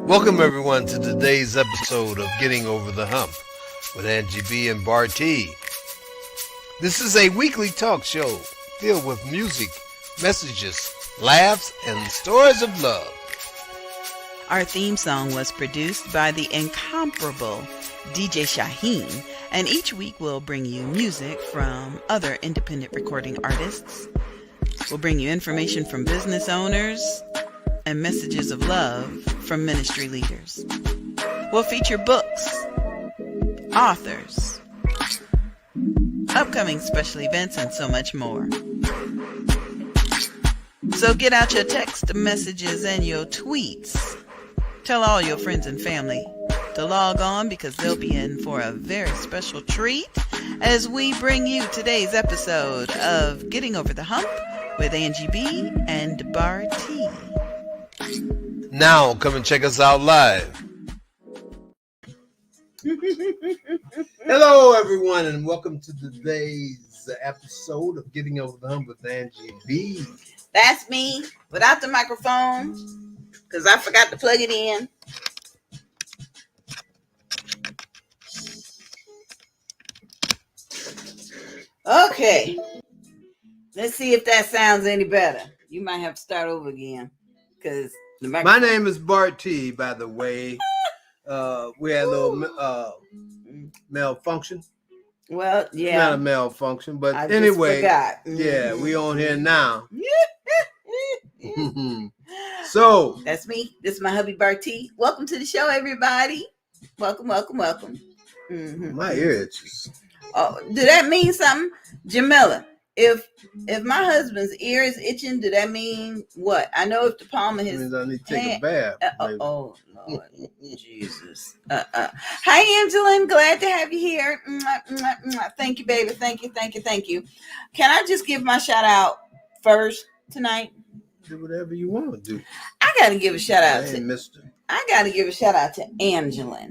Welcome everyone to today's episode of Getting Over the Hump with Angie B and Bartee. This is a weekly talk show filled with music, messages, laughs, and stories of love. Our theme song was produced by the incomparable DJ Shaheen, and each week we'll bring you music from other independent recording artists. We'll bring you information from business owners and messages of love from ministry leaders. We'll feature books, authors, upcoming special events, and so much more. So get out your text messages and your tweets. Tell all your friends and family to log on because they'll be in for a very special treat as we bring you today's episode of Getting Over the Hump with Angie B and Bartee. Now come and check us out live. Hello everyone and welcome to today's episode of Getting Over the Hump with Angie B. That's me without the microphone because I forgot to plug it in. Okay, let's see if that sounds any better. You might have to start over again because my name is Bartee, by the way. We had a little malfunction. Well, yeah. Not a malfunction, but I anyway. Yeah, we on here now. So that's me. This is my hubby Bartee. Welcome to the show, everybody. Welcome. Mm-hmm. My ear itches. Oh, did that mean something, Jamila? If my husband's ear is itching, do that mean what? I know if the palm of his I need to take a bath. Oh Lord, Jesus. Hi, Angela. Glad to have you here. Thank you, baby. Thank you. Can I just give my shout out first tonight? Do whatever you want to do. I got to give a shout out to Angela.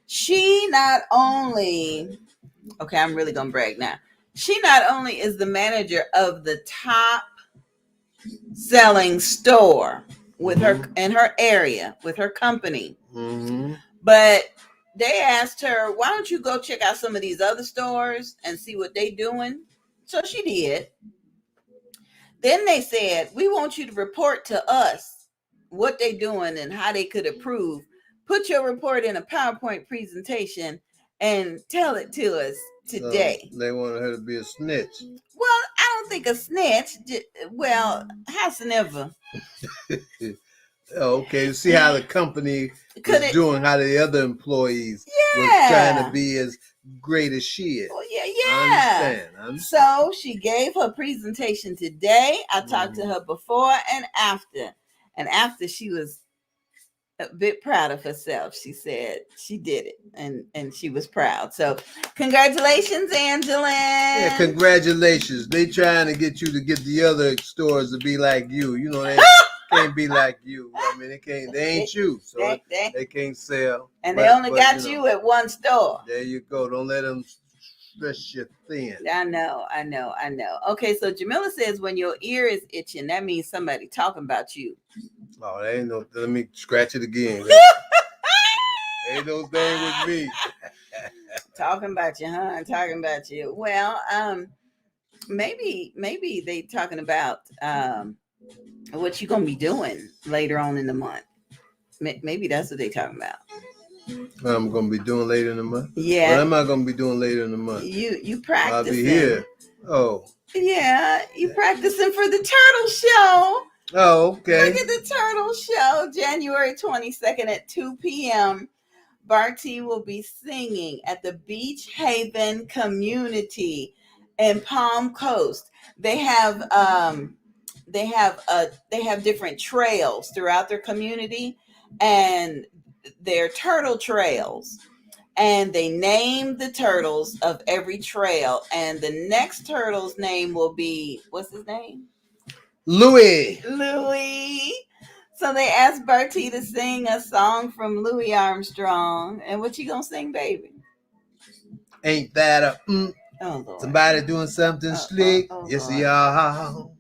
She not only. Okay, I'm really gonna brag now. She not only is the manager of the top selling store with her in her area with her company, but they asked her, "Why don't you go check out some of these other stores and see what they doing?" So she did. Then they said, "We want you to report to us what they doing and how they could improve. Put your report in a PowerPoint presentation and tell it to us today." They wanted her to be a snitch. Well, I don't think a snitch. Well, howsoever. Okay, see how the company is doing, how the other employees was trying to be as great as she is. Well, yeah. I understand. So she gave her presentation today. I talked to her before and after. And after she was a bit proud of herself. She said she did it and she was proud. So congratulations, Angela. Yeah, congratulations. They trying to get you to get the other stores to be like you. You know, they can't be like you. I mean, they ain't you. So they can't sell. And they only got you at one store. There you go. Don't let them stretch you thin. I know. Okay, so Jamila says when your ear is itching, that means somebody talking about you. Oh, there ain't no. Let me scratch it again. Ain't no thing with me. Talking about you, huh? Talking about you. Well, maybe they talking about what you gonna be doing later on in the month. Maybe that's what they talking about. What I'm gonna be doing later in the month. Yeah. What am I gonna be doing later in the month? You practicing. I'll be here. Oh. Yeah, you practicing for the Turtle Show. Oh, okay. Look at the Turtle Show, January 22nd at 2 p.m. Bartee will be singing at the Beach Haven community in Palm Coast. They have different trails throughout their community, and they're turtle trails. And they name the turtles of every trail, and the next turtle's name will be, what's his name? Louis. So they asked Bartee to sing a song from Louis Armstrong. And what you gonna sing, baby? Ain't that Lord. Somebody doing something slick? Yes, y'all.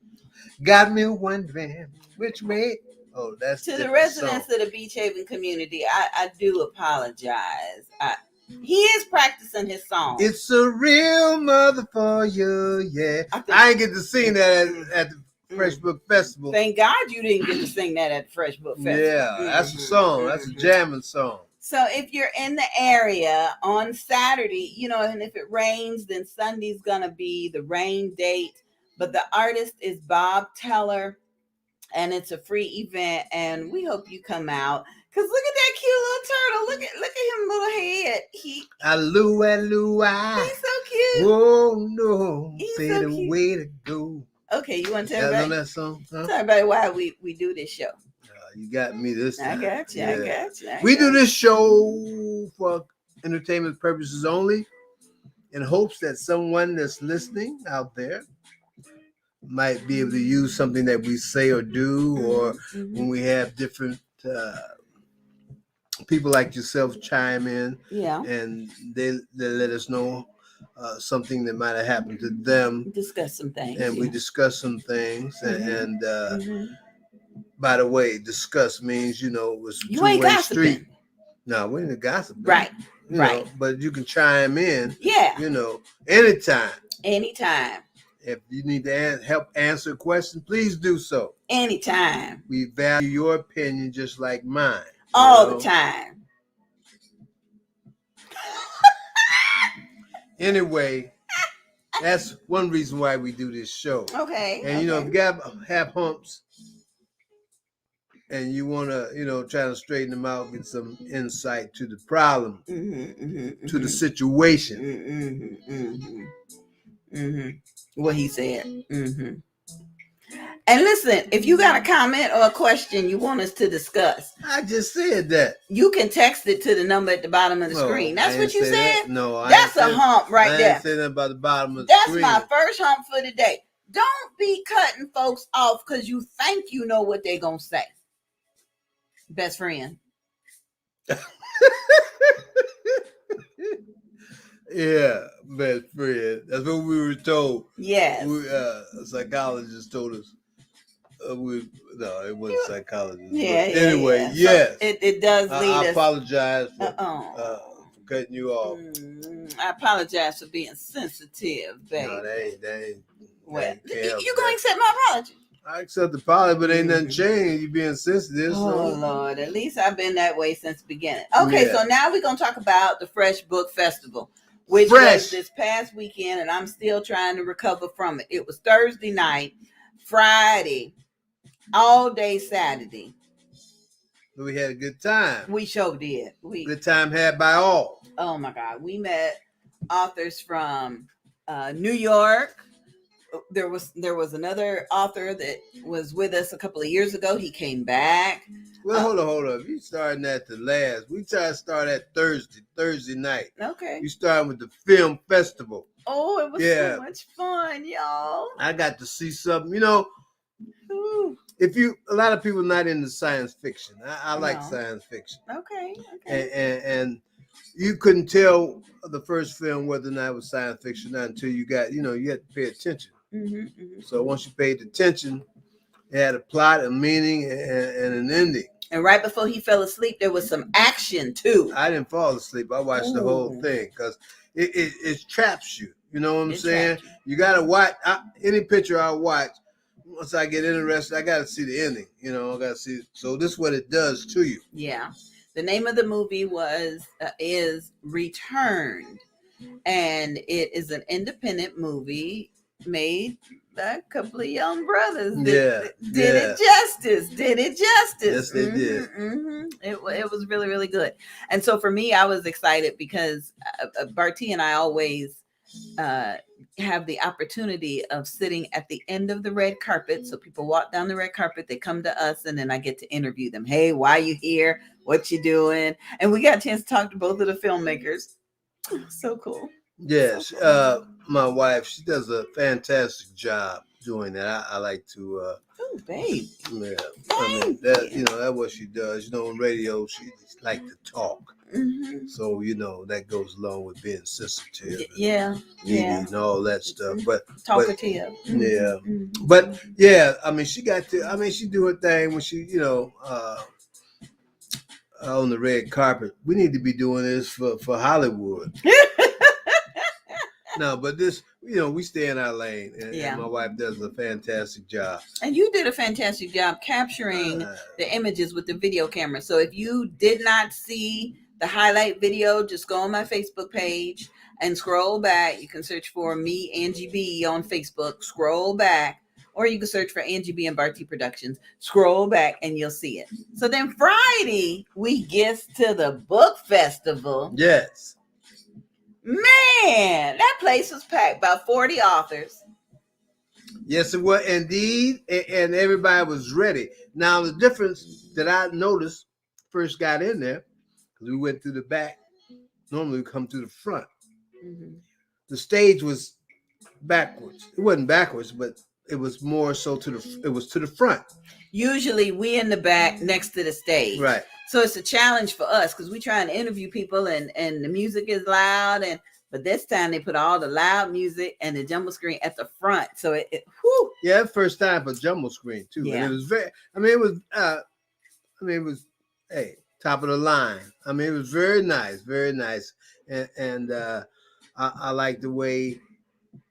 Got me wondering which way. Oh, that's to the residents of the Beach Haven community. I do apologize. He is practicing his song. It's a real mother for you, yeah. I didn't get to sing that at the F.R.E.S.H Book Festival. Thank God you didn't get to sing that at the F.R.E.S.H Book Festival. Yeah, that's a song. That's a jamming song. So if you're in the area on Saturday, and if it rains, then Sunday's going to be the rain date. But the artist is Bob Teller, and it's a free event, and we hope you come out. Because look at that cute little turtle. Look at him little head. He's so cute. Oh, no. He's Say so the cute. way to go. Okay, you want to tell everybody? Know that song? Huh? Tell everybody why we do this show. You got me this time. I got you. We do this show for entertainment purposes only, in hopes that someone that's listening out there might be able to use something that we say or do, or when we have different people like yourself chime in, and they let us know something that might have happened to them. Discuss some things, and we discuss some things, and by the way, discuss means it was a two-way street. No, we ain't gossiping. Right. You know, but you can chime in. Yeah. Anytime. If you need to help answer a question, please do so. Anytime. We value your opinion just like mine. All the time. Anyway, that's one reason why we do this show. Okay. And if you have humps and you want to, try to straighten them out, get some insight to the problem, to the situation. What he said. And listen, if you got a comment or a question you want us to discuss, I just said that. You can text it to the number at the bottom of the screen. That's what you said? No, that's a hump right there. I didn't say that about the bottom of the screen. That's my first hump for today. Don't be cutting folks off because you think you know what they're going to say. Best friend. Yeah, best friend. That's what we were told. Yes. A psychologist told us. No, it wasn't psychologist. Yeah. Anyway, yes. So it does lead us. I apologize for cutting you off. I apologize for being sensitive, baby. No, that ain't. Well, you gonna accept my apology? I accept the apology, but ain't nothing changed. You being sensitive. Oh, Lord. At least I've been that way since the beginning. Okay, so now we're going to talk about the F.R.E.S.H Book Festival, which was this past weekend, and I'm still trying to recover from it. It was Thursday night, Friday, all day Saturday. We had a good time. We sure did. Good time had by all. Oh, my God. We met authors from New York. There was another author that was with us a couple of years ago. He came back. Well, hold on. You starting at the last. We try to start at Thursday night. Okay. You starting with the film festival. Oh, it was so much fun, y'all. I got to see something. A lot of people not into science fiction. I like science fiction. Okay. And you couldn't tell the first film whether or not it was science fiction or not until you got, you had to pay attention. So once you paid attention, it had a plot, a meaning, and an ending. And right before he fell asleep, there was some action too. I didn't fall asleep. I watched the whole thing because it traps you. You know what I'm saying? You got to watch any picture I watch. Once I get interested, I got to see the ending. I got to see. So this is what it does to you. Yeah. The name of the movie is Returned, and it is an independent movie made by a couple of young brothers. Did it justice. Yes, they did. It was really, really good. And so for me, I was excited because Bartee and I always have the opportunity of sitting at the end of the red carpet. So people walk down the red carpet, they come to us, and then I get to interview them. Hey, why are you here? What you doing? And we got a chance to talk to both of the filmmakers. So cool. Yes. So cool. My wife, she does a fantastic job. doing that. I like to. Oh, babe. Yeah, I mean that. You know, that's what she does. You know, on radio, she like to talk. Mm-hmm. So you know that goes along with being sensitive. Yeah, and all that stuff. But talkative. Yeah, but yeah, I mean, she got to. I mean, she do her thing when she, you know, on the red carpet. We need to be doing this for Hollywood. No, but this, you know, we stay in our lane, and my wife does a fantastic job. And you did a fantastic job capturing the images with the video camera. So if you did not see the highlight video, just go on my Facebook page and scroll back. You can search for me, Angie B, on Facebook. Scroll back. Or you can search for Angie B and Bartee Productions. Scroll back and you'll see it. So then Friday, we get to the book festival. Yes. Man, that place was packed. About 40 authors. Yes, it was indeed. And everybody was ready. Now, the difference that I noticed first got in there, because we went through the back. Normally we come through the front. Mm-hmm. The stage was backwards. It wasn't backwards, but it was more so to the front. Usually we in the back next to the stage. Right. So it's a challenge for us because we try and interview people and the music is loud. But this time they put all the loud music and the jumbo screen at the front. So it whew. Yeah, first time for jumbo screen too. Yeah. And it was it was hey, top of the line. I mean, it was very nice, very nice. And I like the way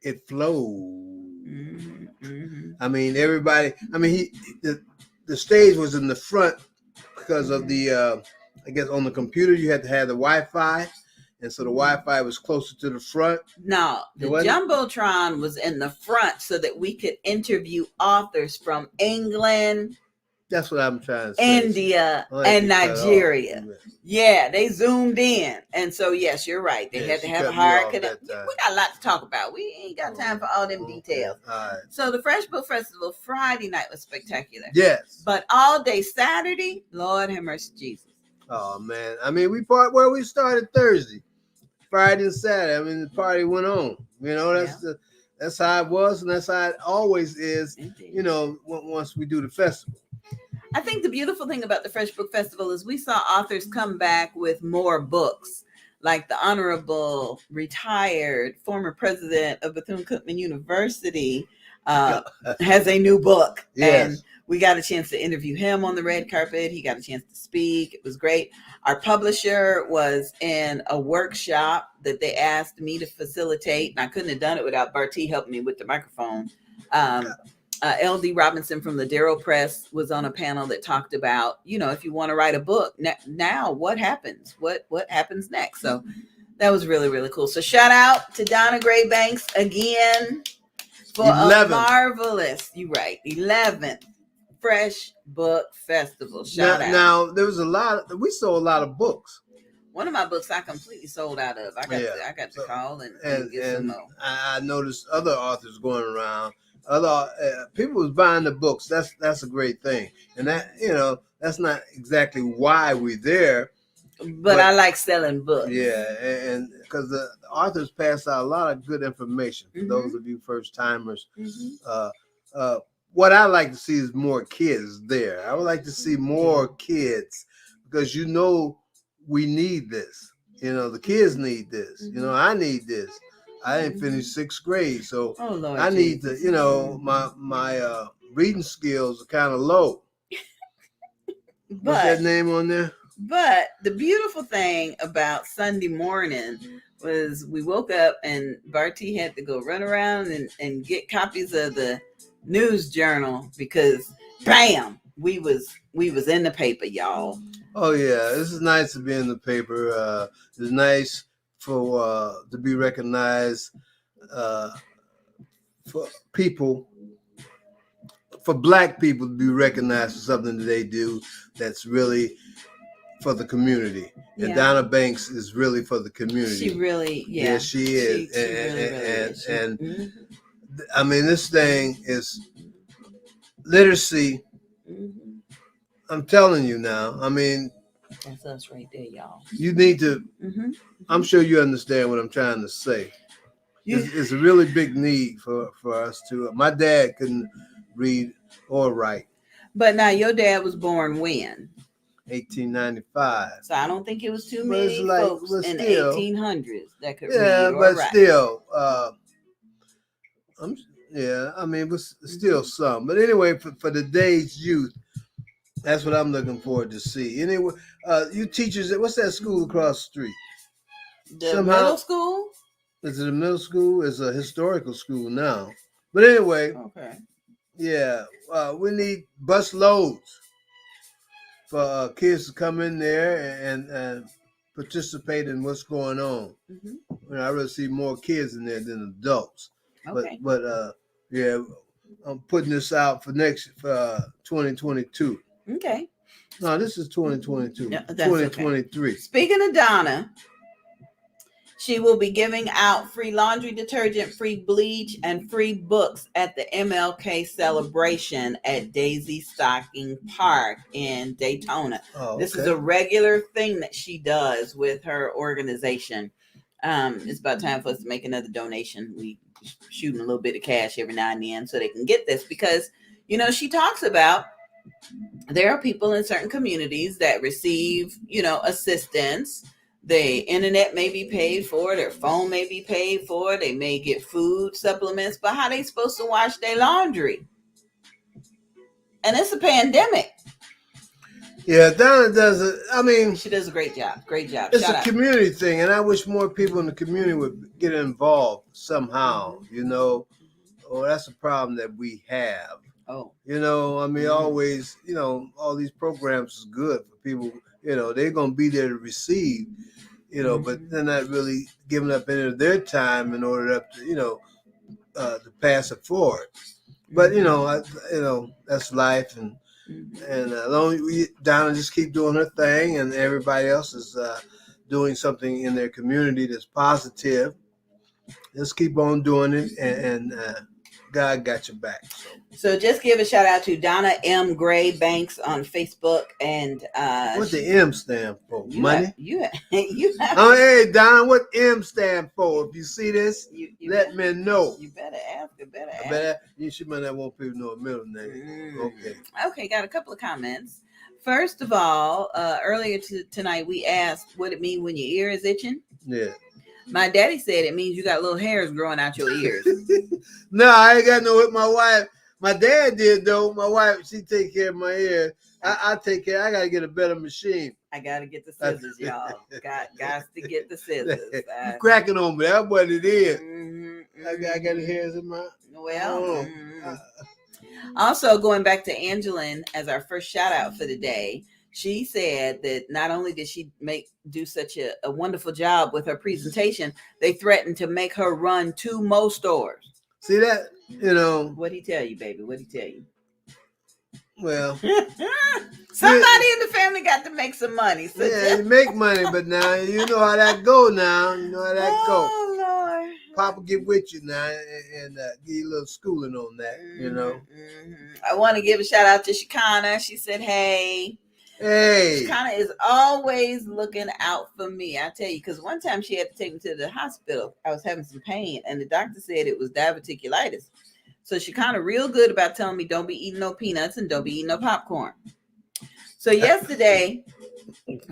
it flowed. Mm-hmm. I mean, everybody. I mean, the stage was in the front because of the. I guess on the computer you had to have the Wi-Fi, and so the Wi-Fi was closer to the front. No, the Jumbotron was in the front so that we could interview authors from England. That's what I'm trying to say. India and Nigeria. Yeah, they zoomed in. And so, yes, you're right. They had to have a hard connection. We got a lot to talk about. We ain't got time for all them details. All right. So the Fresh Book Festival Friday night was spectacular. Yes. But all day Saturday, Lord have mercy, Jesus. Oh, man. I mean, we started Thursday, Friday and Saturday. I mean, the party went on. You know, that's how it was, and that's how it always is. Indeed. You know, once we do the festival. I think the beautiful thing about the Fresh Book Festival is we saw authors come back with more books, like the Honorable retired former president of Bethune-Cookman University has a new book. Yes. And we got a chance to interview him on the red carpet. He got a chance to speak. It was great. Our publisher was in a workshop that they asked me to facilitate, and I couldn't have done it without Bartee helping me with the microphone. L.D. Robinson from the Darrow Press was on a panel that talked about, you know, if you want to write a book, now what happens? What happens next? So that was really, really cool. So shout out to Donna Gray Banks again for 11th. A marvelous, 11th Fresh Book Festival. Shout out. Now, there was we sold a lot of books. One of my books I completely sold out of. I got to call and get some more. I noticed other authors going around. Other people was buying the books. That's a great thing, and that, you know, that's not exactly why we're there. But I like selling books. Yeah, and because the authors pass out a lot of good information for those of you first timers. Mm-hmm. What I like to see is more kids there. I would like to see more kids, because you know we need this. You know, the kids need this. You know, I need this. I didn't finish 6th grade, so I need to, you know, my reading skills are kind of low. What's that name on there? But the beautiful thing about Sunday morning was we woke up and Bartee had to go run around and get copies of the news journal because, bam, we was in the paper, y'all. Oh yeah, this is nice to be in the paper. It's nice for to be recognized for people, for Black people to be recognized for something that they do that's really for the community. Yeah. And Donna Banks is really for the community. She really, yeah she is. She really is. And I mean, this thing is literacy. Mm-hmm. I'm telling you now. I mean, that's us right there, y'all. You need to. Mm-hmm. I'm sure you understand what I'm trying to say. It's a really big need for us to. My dad couldn't read or write. But now your dad was born when? 1895. So I don't think it was too many folks in the 1800s that could read or but write. Still, I mean, it was still some. But anyway, for today's youth, that's what I'm looking forward to see. Anyway, you teachers, what's that school across the street? The middle school? Is it a middle school? It's a historical school now. But anyway, okay. Yeah, we need bus loads for kids to come in there and participate in what's going on. Mm-hmm. I really see more kids in there than adults. Okay. But yeah, I'm putting this out for 2022. Okay. No, this is 2022. Yeah, 2023. Okay. Speaking of Donna, she will be giving out free laundry detergent, free bleach, and free books at the MLK celebration at Daisy Stocking Park in Daytona. Oh, okay. This is a regular thing that she does with her organization. It's about time for us to make another donation. We shooting a little bit of cash every now and then so they can get this because, you know, she talks about there are people in certain communities that receive, you know, assistance. The internet may be paid for, their phone may be paid for, they may get food supplements, but how they supposed to wash their laundry? And it's a pandemic. Yeah, Donna does it. I mean, she does a great job. Great job. It's a community thing, and I wish more people in the community would get involved somehow. Mm-hmm. You know, that's a problem that we have. Oh, you know, I mean, always, you know, all these programs is good for people. You know, they're gonna be there to receive. You know, but they're not really giving up any of their time in order to, you know, to pass it forward. But you know, that's life, and as long as Donna just keep doing her thing, and everybody else is doing something in their community that's positive, just keep on doing it, and God got your back. So just give a shout out to Donna M. Gray Banks on Facebook. And what the M stand for? Money? You oh, hey, Donna, what M stand for? If you see this, let me know. You better ask. She might not want people to know a middle name. Okay, got a couple of comments. First of all, earlier tonight, we asked what it means when your ear is itching. Yeah. My daddy said it means you got little hairs growing out your ears. No, I ain't got no with my wife. My dad did though. My wife, she take care of my hair. I take care. I gotta get a better machine. I gotta get the scissors, y'all. Got to get the scissors. You cracking on me? That's what it is. Mm-hmm. I got the hairs in my. Well. Also, going back to Angeline as our first shout out for the day. She said that not only did she do such a wonderful job with her presentation, they threatened to make her run 2 more stores. See that? You know. What'd he tell you, baby? What'd he tell you? Well. Somebody in the family got to make some money. So yeah, you make money, but now you know how that go now. You know how that go. Oh, Lord. Papa get with you now and give you a little schooling on that, you know. Mm-hmm. I want to give a shout out to Shikana. She said, hey. She kind of is always looking out for me. I tell you, because one time she had to take me to the hospital. I was having some pain, and the doctor said it was diverticulitis. So she kind of real good about telling me don't be eating no peanuts and don't be eating no popcorn. So yesterday,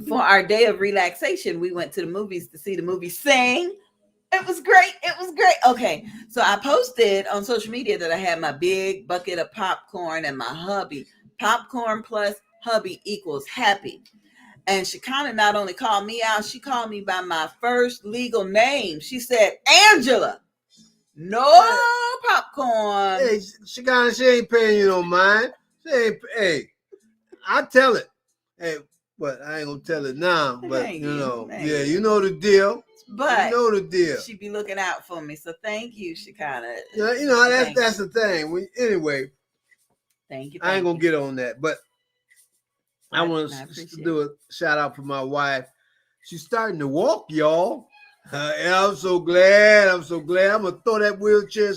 for our day of relaxation, we went to the movies to see the movie Sing. It was great. Okay, so I posted on social media that I had my big bucket of popcorn and my hubby. Popcorn plus hubby equals happy. And Shikana not only called me out, she called me by my first legal name. She said, Angela, no popcorn. Hey, Shikana, she ain't paying you no mind. Hey, I tell it. Hey, but I ain't gonna tell it now. But you know, you know the deal. But you know the deal. She be looking out for me. So thank you, Shikana. Yeah, you know, that's the thing. Anyway, thank you. I ain't gonna get on that, but I want to do a shout out for my wife. She's starting to walk, y'all. And I'm so glad. I'm gonna throw that wheelchair.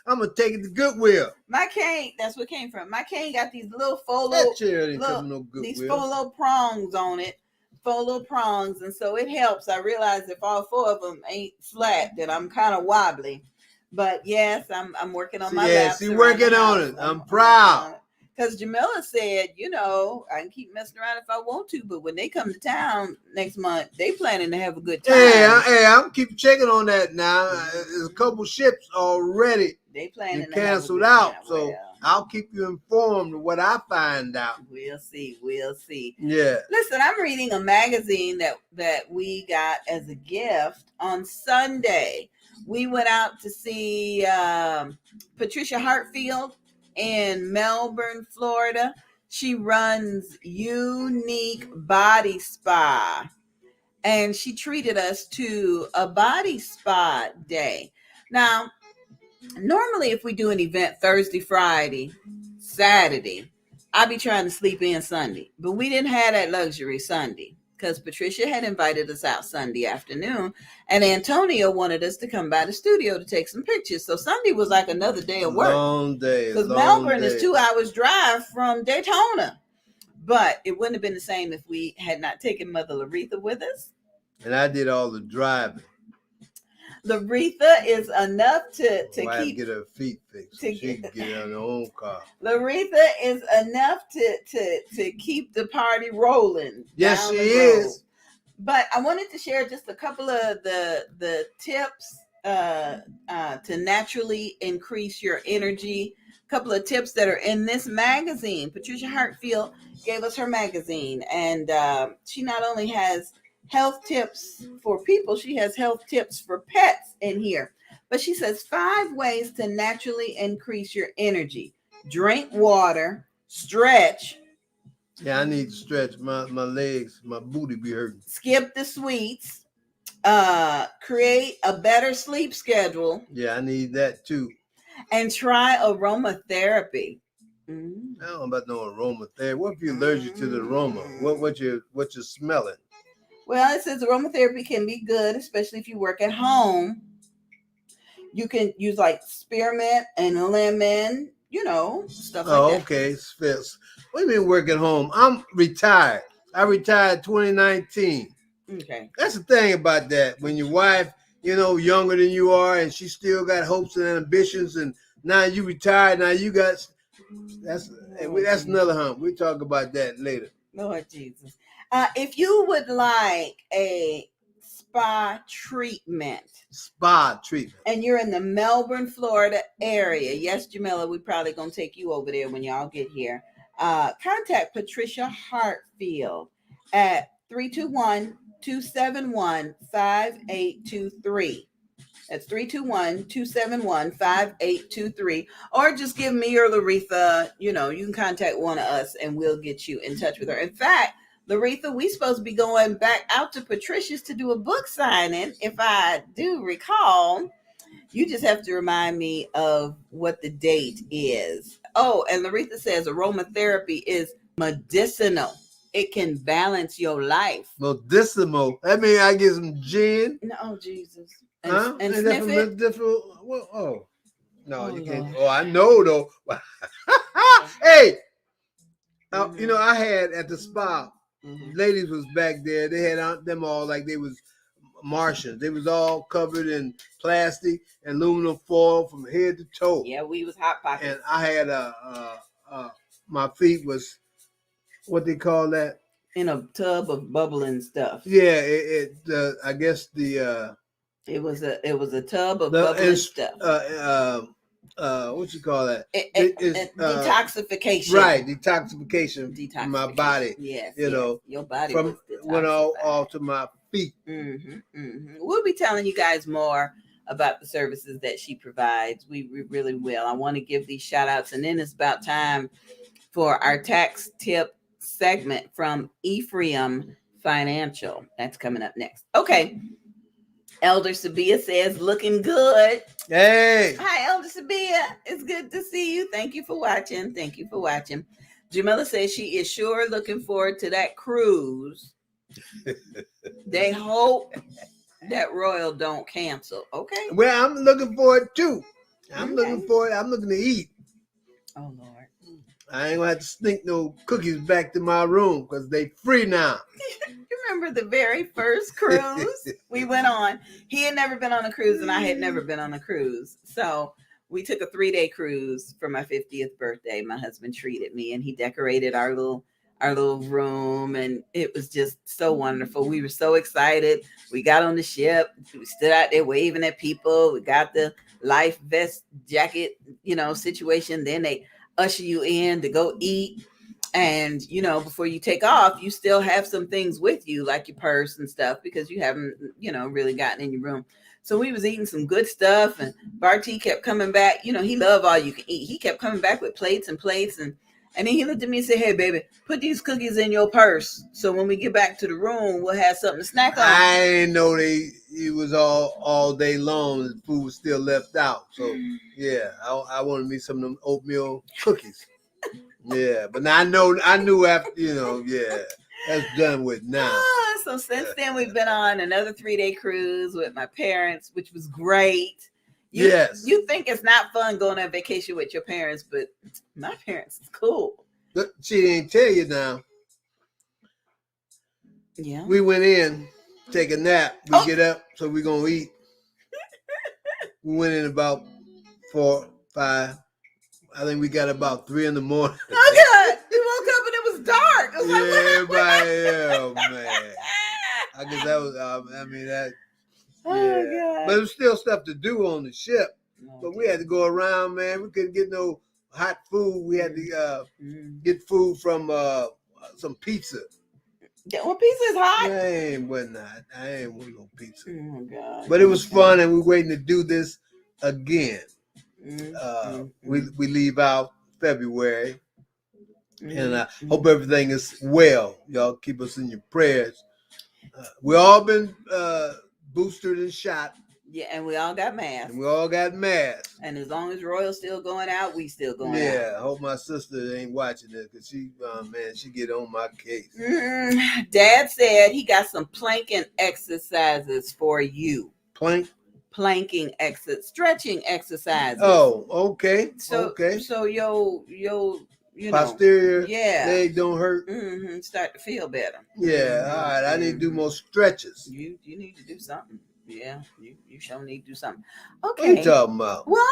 I'm gonna take it to Goodwill. My cane, that's what came from. My cane got these little four that chair ain't coming no Goodwill. These 4 little prongs on it. 4 little prongs, and so it helps. I realize if all 4 of them ain't flat, then I'm kind of wobbly. But yes, I'm working on my laps. Yes, you're working on it. I'm proud. Because Jamila said, I can keep messing around if I want to, but when they come to town next month, they planning to have a good time. Hey, I'm keep checking on that now. There's a couple ships already. They planning to canceled have a good out, time. so well, I'll keep you informed of what I find out. We'll see. Yeah. Listen, I'm reading a magazine that we got as a gift on Sunday. We went out to see Patricia Hartfield in Melbourne, Florida. She runs Unique Body Spa, and she treated us to a body spa day. Now, normally if we do an event Thursday, Friday, Saturday, I'd be trying to sleep in Sunday, but we didn't have that luxury Sunday because Patricia had invited us out Sunday afternoon, and Antonio wanted us to come by the studio to take some pictures. So Sunday was like another day of work. Long day. Because Melbourne is 2 hours drive from Daytona. But it wouldn't have been the same if we had not taken Mother Laretha with us. And I did all the driving. Laretha is enough to keep get her feet fixed. She can get on her own car. Laretha is enough to keep the party rolling. Yes, she is. But I wanted to share just a couple of the tips to naturally increase your energy. A couple of tips that are in this magazine. Patricia Hartfield gave us her magazine, and she not only has health tips for people, she has health tips for pets in here. But she says 5 ways to naturally increase your energy. Drink water, stretch. Yeah, I need to stretch my legs, my booty be hurting. Skip the sweets. Create a better sleep schedule. Yeah, I need that too. And try aromatherapy. I don't know about no aromatherapy. What if you're allergic to the aroma? What you're smelling? Well, it says aromatherapy can be good, especially if you work at home. You can use like spearmint and lemon, stuff like that. Oh, okay. What do you mean work at home? I'm retired. I retired 2019. Okay. That's the thing about that. When your wife, younger than you are, and she still got hopes and ambitions, and now you retired, now you got that's another hump. We'll talk about that later. Lord Jesus. If you would like a spa treatment, and you're in the Melbourne, Florida area, yes, Jamila, we probably gonna take you over there when y'all get here. Contact Patricia Hartfield at 321-271-5823. That's 321-271-5823. Or just give me or Laretha, you can contact one of us and we'll get you in touch with her. In fact, Laretha, we supposed to be going back out to Patricia's to do a book signing, if I do recall. You just have to remind me of what the date is. Oh, and Laretha says aromatherapy is medicinal. It can balance your life. Medicinal? That means I get some gin? No, Jesus. And sniff it? No, you can't. Oh, I know, though. Hey! I had at the spa, ladies was back there. They had them all like they was Martians. They was all covered in plastic and aluminum foil from head to toe. Yeah, we was hot pockets. And I had my feet was, what they call that? In a tub of bubbling stuff. Yeah, I guess the it was a tub of bubbling stuff. What you call that? Detoxification. Right, detoxification. My body. Yes, your body from went all to my feet. We'll be telling you guys more about the services that she provides. We really will. I want to give these shout outs, and then it's about time for our tax tip segment from Ephriam Financial. That's coming up next. Okay. Elder Sabia says, looking good. Hey. Hi, Elder Sabia. It's good to see you. Thank you for watching. Jamila says she is sure looking forward to that cruise. They hope that Royal don't cancel. Okay. Well, I'm looking forward too. I'm looking to eat. Oh, Lord. I ain't gonna have to sneak no cookies back to my room because they free now. You remember the very first cruise we went on? He had never been on a cruise, and I had never been on a cruise. So we took a 3-day cruise for my 50th birthday. My husband treated me, and he decorated our little room, and it was just so wonderful. We were so excited. We got on the ship. We stood out there waving at people. We got the life vest jacket, situation. Then they usher you in to go eat. And, before you take off, you still have some things with you, like your purse and stuff, because you haven't, really gotten in your room. So we was eating some good stuff, and Bartee kept coming back. He loved all you can eat. He kept coming back with plates and plates. And then he looked at me and said, "Hey, baby, put these cookies in your purse. So when we get back to the room, we'll have something to snack on." I didn't know it was all day long. The food was still left out. So, yeah, I wanted me some of them oatmeal cookies. Yeah, but now I knew after, yeah, that's done with now. So since then, we've been on another 3-day cruise with my parents, which was great. Yes. You think it's not fun going on vacation with your parents, but my parents is cool. She didn't tell you now. Yeah. We went in, take a nap. We get up, so we're going to eat. We went in about 4, 5. I think we got about 3 in the morning. Oh, God. We woke up and it was dark. It was man. I guess that was, that. Oh, God. But there was still stuff to do on the ship. But we had to go around, man. We couldn't get no hot food. We had to get food from some pizza. Well, pizza is hot. I ain't want no pizza. Oh, God. But it was fun, and we're waiting to do this again. We leave out February, and I hope everything is well. Y'all keep us in your prayers. We all been boosted and shot. Yeah, and we all got masks. And as long as Royal's still going out, we still going out. Yeah, I hope my sister ain't watching this, because she get on my case. Dad said he got some planking exercises for you. Planking stretching exercises. Oh, okay. So yo posterior leg don't hurt. Start to feel better. Yeah, all right. I need to do more stretches. You need to do something. Yeah, you sure need to do something. Okay. What you talking about? Well,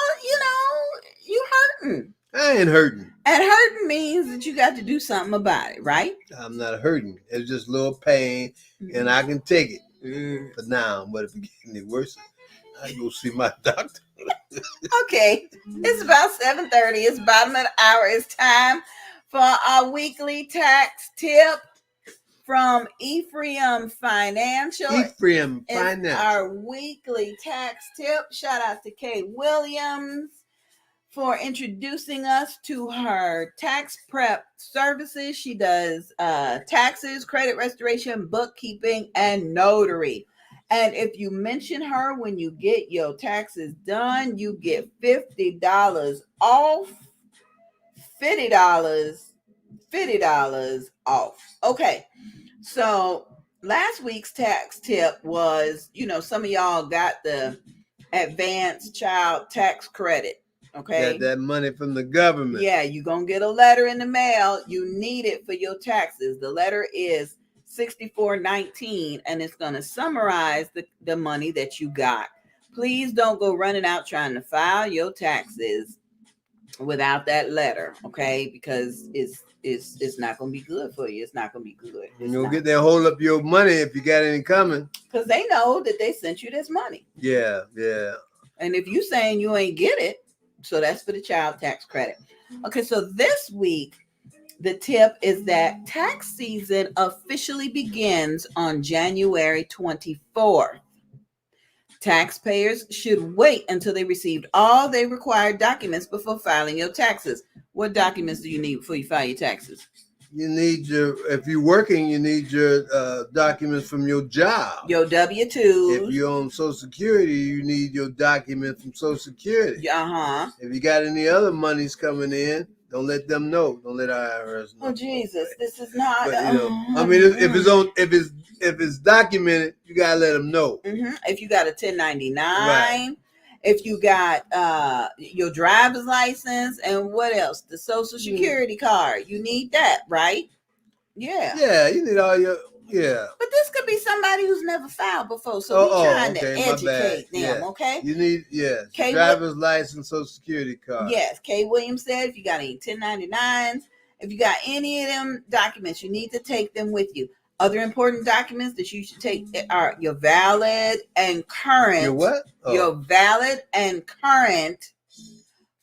you hurting. I ain't hurting. And hurting means that you got to do something about it, right? I'm not hurting. It's just a little pain, and I can take it for now. But if it gets any worse, I go see my doctor. Okay, it's about 7:30. It's bottom of the hour. It's time for our weekly tax tip from Ephriam Financial. Our weekly tax tip. Shout out to Kay Williams for introducing us to her tax prep services. She does taxes, credit restoration, bookkeeping, and notary. And if you mention her when you get your taxes done, you get $50 off. $50 off. Okay. So last week's tax tip was, some of y'all got the advanced child tax credit. Okay. Got that money from the government. Yeah, you're going to get a letter in the mail. You need it for your taxes. The letter is 6419, and it's going to summarize the money that you got. Please don't go running out trying to file your taxes without that letter, okay? Because it's not going to be good for you. It's not going to be good. You'll get there, hold up your money if you got any coming. Because they know that they sent you this money. Yeah. And if you saying you ain't get it, so that's for the child tax credit. Okay, so this week, the tip is that tax season officially begins on January 24th. Taxpayers should wait until they received all their required documents before filing your taxes. What documents do you need before you file your taxes? You need if you're working, you need your documents from your job. Your W-2s. If you're on Social Security, you need your documents from Social Security. Uh-huh. If you got any other monies coming in, don't let them know. Don't let IRS know. Oh, Jesus, this is not. But, if it's documented, you gotta let them know. If you got a 1099, right. If you got your driver's license, and what else? The Social Security card. You need that, right? Yeah. Yeah, you need all your Yeah. But this could be somebody who's never filed before, so we're trying to educate them, okay? You need, K. driver's license, social security card. Yes, Kay Williams said if you got any 1099s, if you got any of them documents, you need to take them with you. Other important documents that you should take are your valid and current. Your what? Your valid and current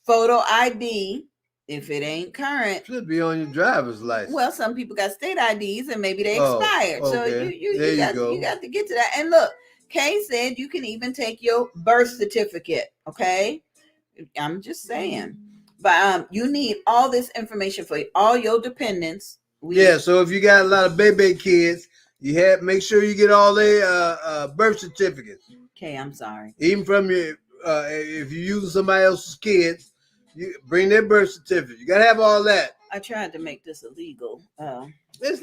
photo ID. If it ain't current, should be on your driver's license. Well, some people got state IDs and maybe they expired. So you got to get to that. And look, Kay said you can even take your birth certificate. Okay, I'm just saying, but you need all this information for all your dependents. So if you got a lot of baby kids, you make sure you get all their birth certificates. Okay, I'm sorry. Even from your if you're using somebody else's kids. You bring their birth certificate. You gotta have all that. I tried to make this illegal. It's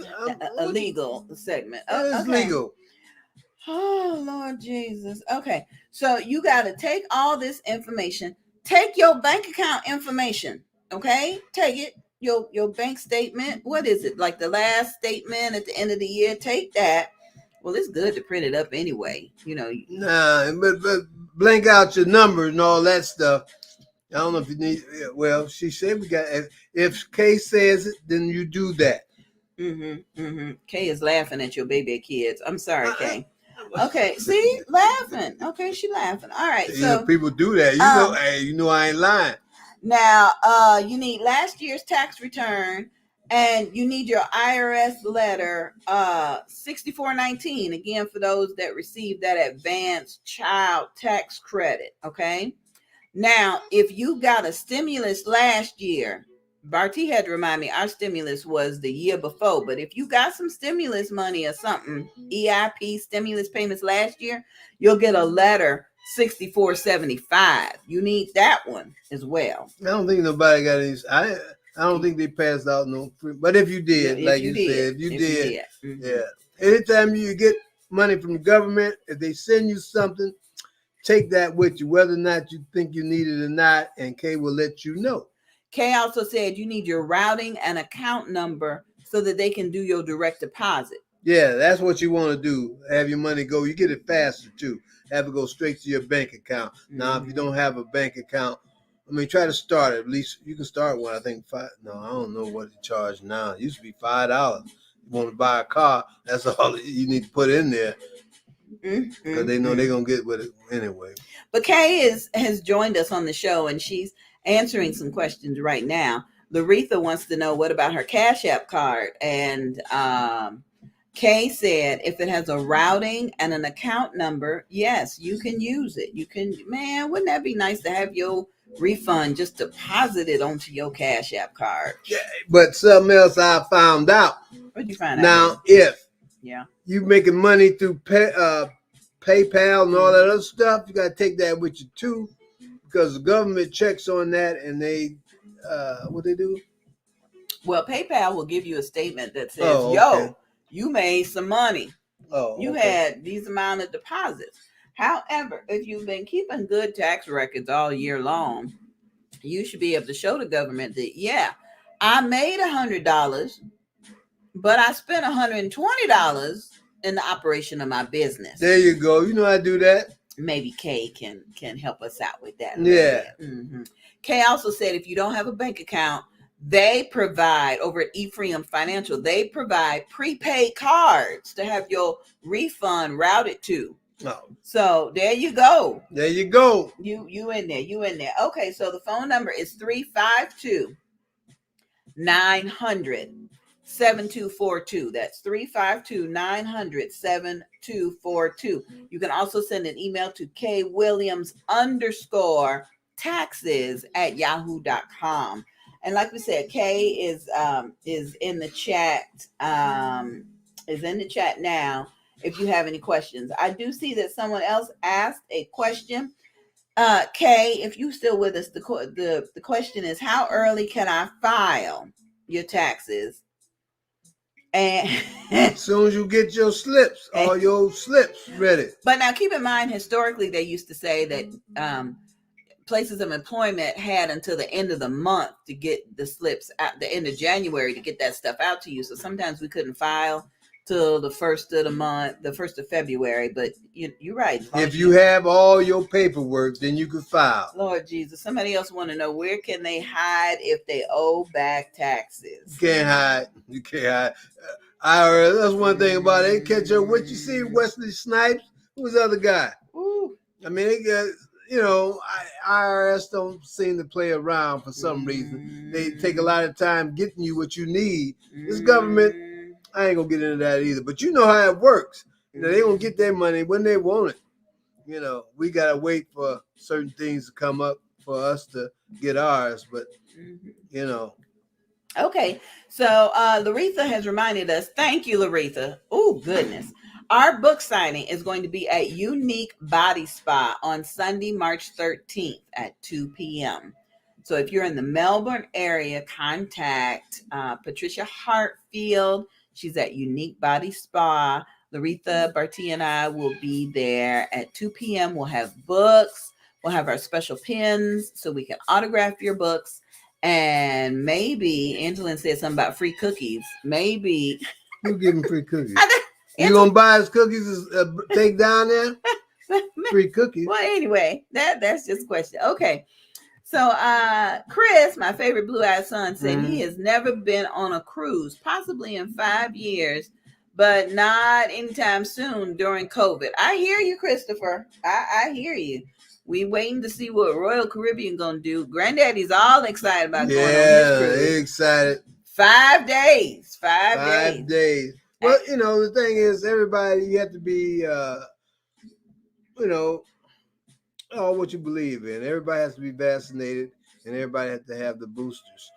a legal segment. It's legal. Oh Lord Jesus. Okay, so you got to take all this information. Take your bank account information. Okay, take it. Your bank statement. What is it? Like the last statement at the end of the year. Take that. Well, it's good to print it up anyway. Nah, but blank out your numbers and all that stuff. I don't know if you need. Well, she said we got. If Kay says it, then you do that. Kay is laughing at your baby kids. I'm sorry, Kay. Okay, see, laughing. Okay, she laughing. All right, so people do that. You know, I ain't lying. Now, you need last year's tax return, and you need your IRS letter, 6419. Again, for those that received that advanced child tax credit. Okay. Now, if you got a stimulus last year, Bartee had to remind me our stimulus was the year before. But if you got some stimulus money or something, EIP stimulus payments last year, you'll get a letter 6475. You need that one as well. I don't think nobody got any. I don't think they passed out no free. But if you did, like you said, if you did, yeah. Anytime you get money from the government, if they send you something, take that with you, whether or not you think you need it or not, and Kay will let you know. Kay also said you need your routing and account number so that they can do your direct deposit. Yeah, that's what you want to do. Have your money go. You get it faster, too. Have it go straight to your bank account. Now, if you don't have a bank account, try to start it. At least you can start one, I think, $5. No, I don't know what they charge now. It used to be $5. You want to buy a car, that's all you need to put in there. Because they know they're going to get with it anyway. But Kay has joined us on the show, and she's answering some questions right now. Laretha wants to know what about her Cash App card. And Kay said if it has a routing and an account number, yes, you can use it. You can, man, wouldn't that be nice to have your refund just deposited onto your Cash App card? Yeah, but something else I found out. What'd you find out? Now, if you making money through PayPal and all that other stuff, you got to take that with you too, because the government checks on that and they, what they do? Well, PayPal will give you a statement that says, yo, you made some money. You had these amount of deposits. However, if you've been keeping good tax records all year long, you should be able to show the government that, yeah, I made $100, but I spent $120 in the operation of my business. There you go. You know how to do that. Maybe Kay can help us out with that. Yeah. Kay also said if you don't have a bank account, they provide over at Ephriam Financial, they provide prepaid cards to have your refund routed to. Oh. So there you go. There you go. You in there. You in there. Okay, so the phone number is 352-900-7242. That's 352-900-7242. You can also send an email to kwilliams_taxes@yahoo.com. And like we said, Kay is in the chat. Is in the chat now. If you have any questions, I do see that someone else asked a question. Kay, if you still with us, the question is, how early can I file your taxes? And as soon as you get your slips, all your slips ready. But now keep in mind, historically, they used to say that places of employment had until the end of the month to get the slips at the end of January to get that stuff out to you. So sometimes we couldn't file till the 1st of the month, the 1st of February. But you're right. If you have all your paperwork, then you can file. Lord Jesus, somebody else want to know, where can they hide if they owe back taxes? You can't hide. You can't hide. IRS, that's one thing about it. They catch up. What you see, Wesley Snipes? Who's the other guy? Ooh. I mean, they got, IRS don't seem to play around for some reason. They take a lot of time getting you what you need. This government, I ain't gonna get into that either. But you know how it works. They gonna get their money when they want it. We gotta wait for certain things to come up for us to get ours. But Okay, so Laretha has reminded us. Thank you, Laretha. Oh, goodness. Our book signing is going to be at Unique Body Spa on Sunday, March 13th at 2 p.m. So if you're in the Melbourne area, contact Patricia Hartfield. She's at Unique Body Spa. Laretha, Bartee, and I will be there at 2 p.m. We'll have books. We'll have our special pins so we can autograph your books. And maybe Angelin said something about free cookies. Maybe you giving free cookies. You gonna buy us cookies to take down there? Free cookies. Well, anyway, that's just a question. Okay. So Chris, my favorite blue-eyed son, said he has never been on a cruise, possibly in 5 years, but not anytime soon during COVID. I hear you, Christopher. I hear you. We waiting to see what Royal Caribbean gonna do. Granddaddy's all excited about going on his cruise. Yeah, excited. 5 days. 5 days. Well, the thing is, everybody, you have to be, what you believe in. Everybody has to be vaccinated, and everybody has to have the boosters.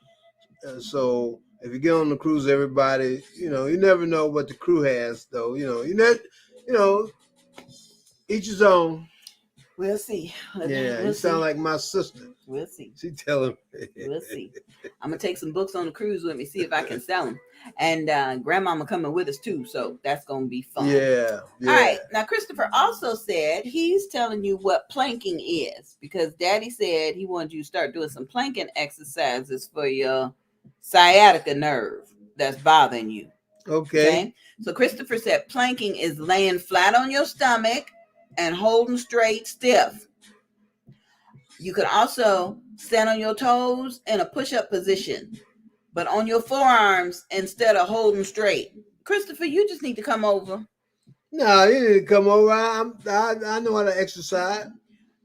So if you get on the cruise, everybody, you never know what the crew has, though. Each his own. We'll see. You sound like my sister. We'll see. She telling me. We'll see. I'm going to take some books on the cruise with me, see if I can sell them. And Grandmama coming with us, too, so that's going to be fun. Yeah. All right. Now, Christopher also said he's telling you what planking is, because Daddy said he wanted you to start doing some planking exercises for your sciatica nerve that's bothering you. Okay. So Christopher said planking is laying flat on your stomach and holding straight stiff. You can also stand on your toes in a push-up position, but on your forearms instead of holding straight. Christopher, you just need to come over. No, you need to come over. I know how to exercise.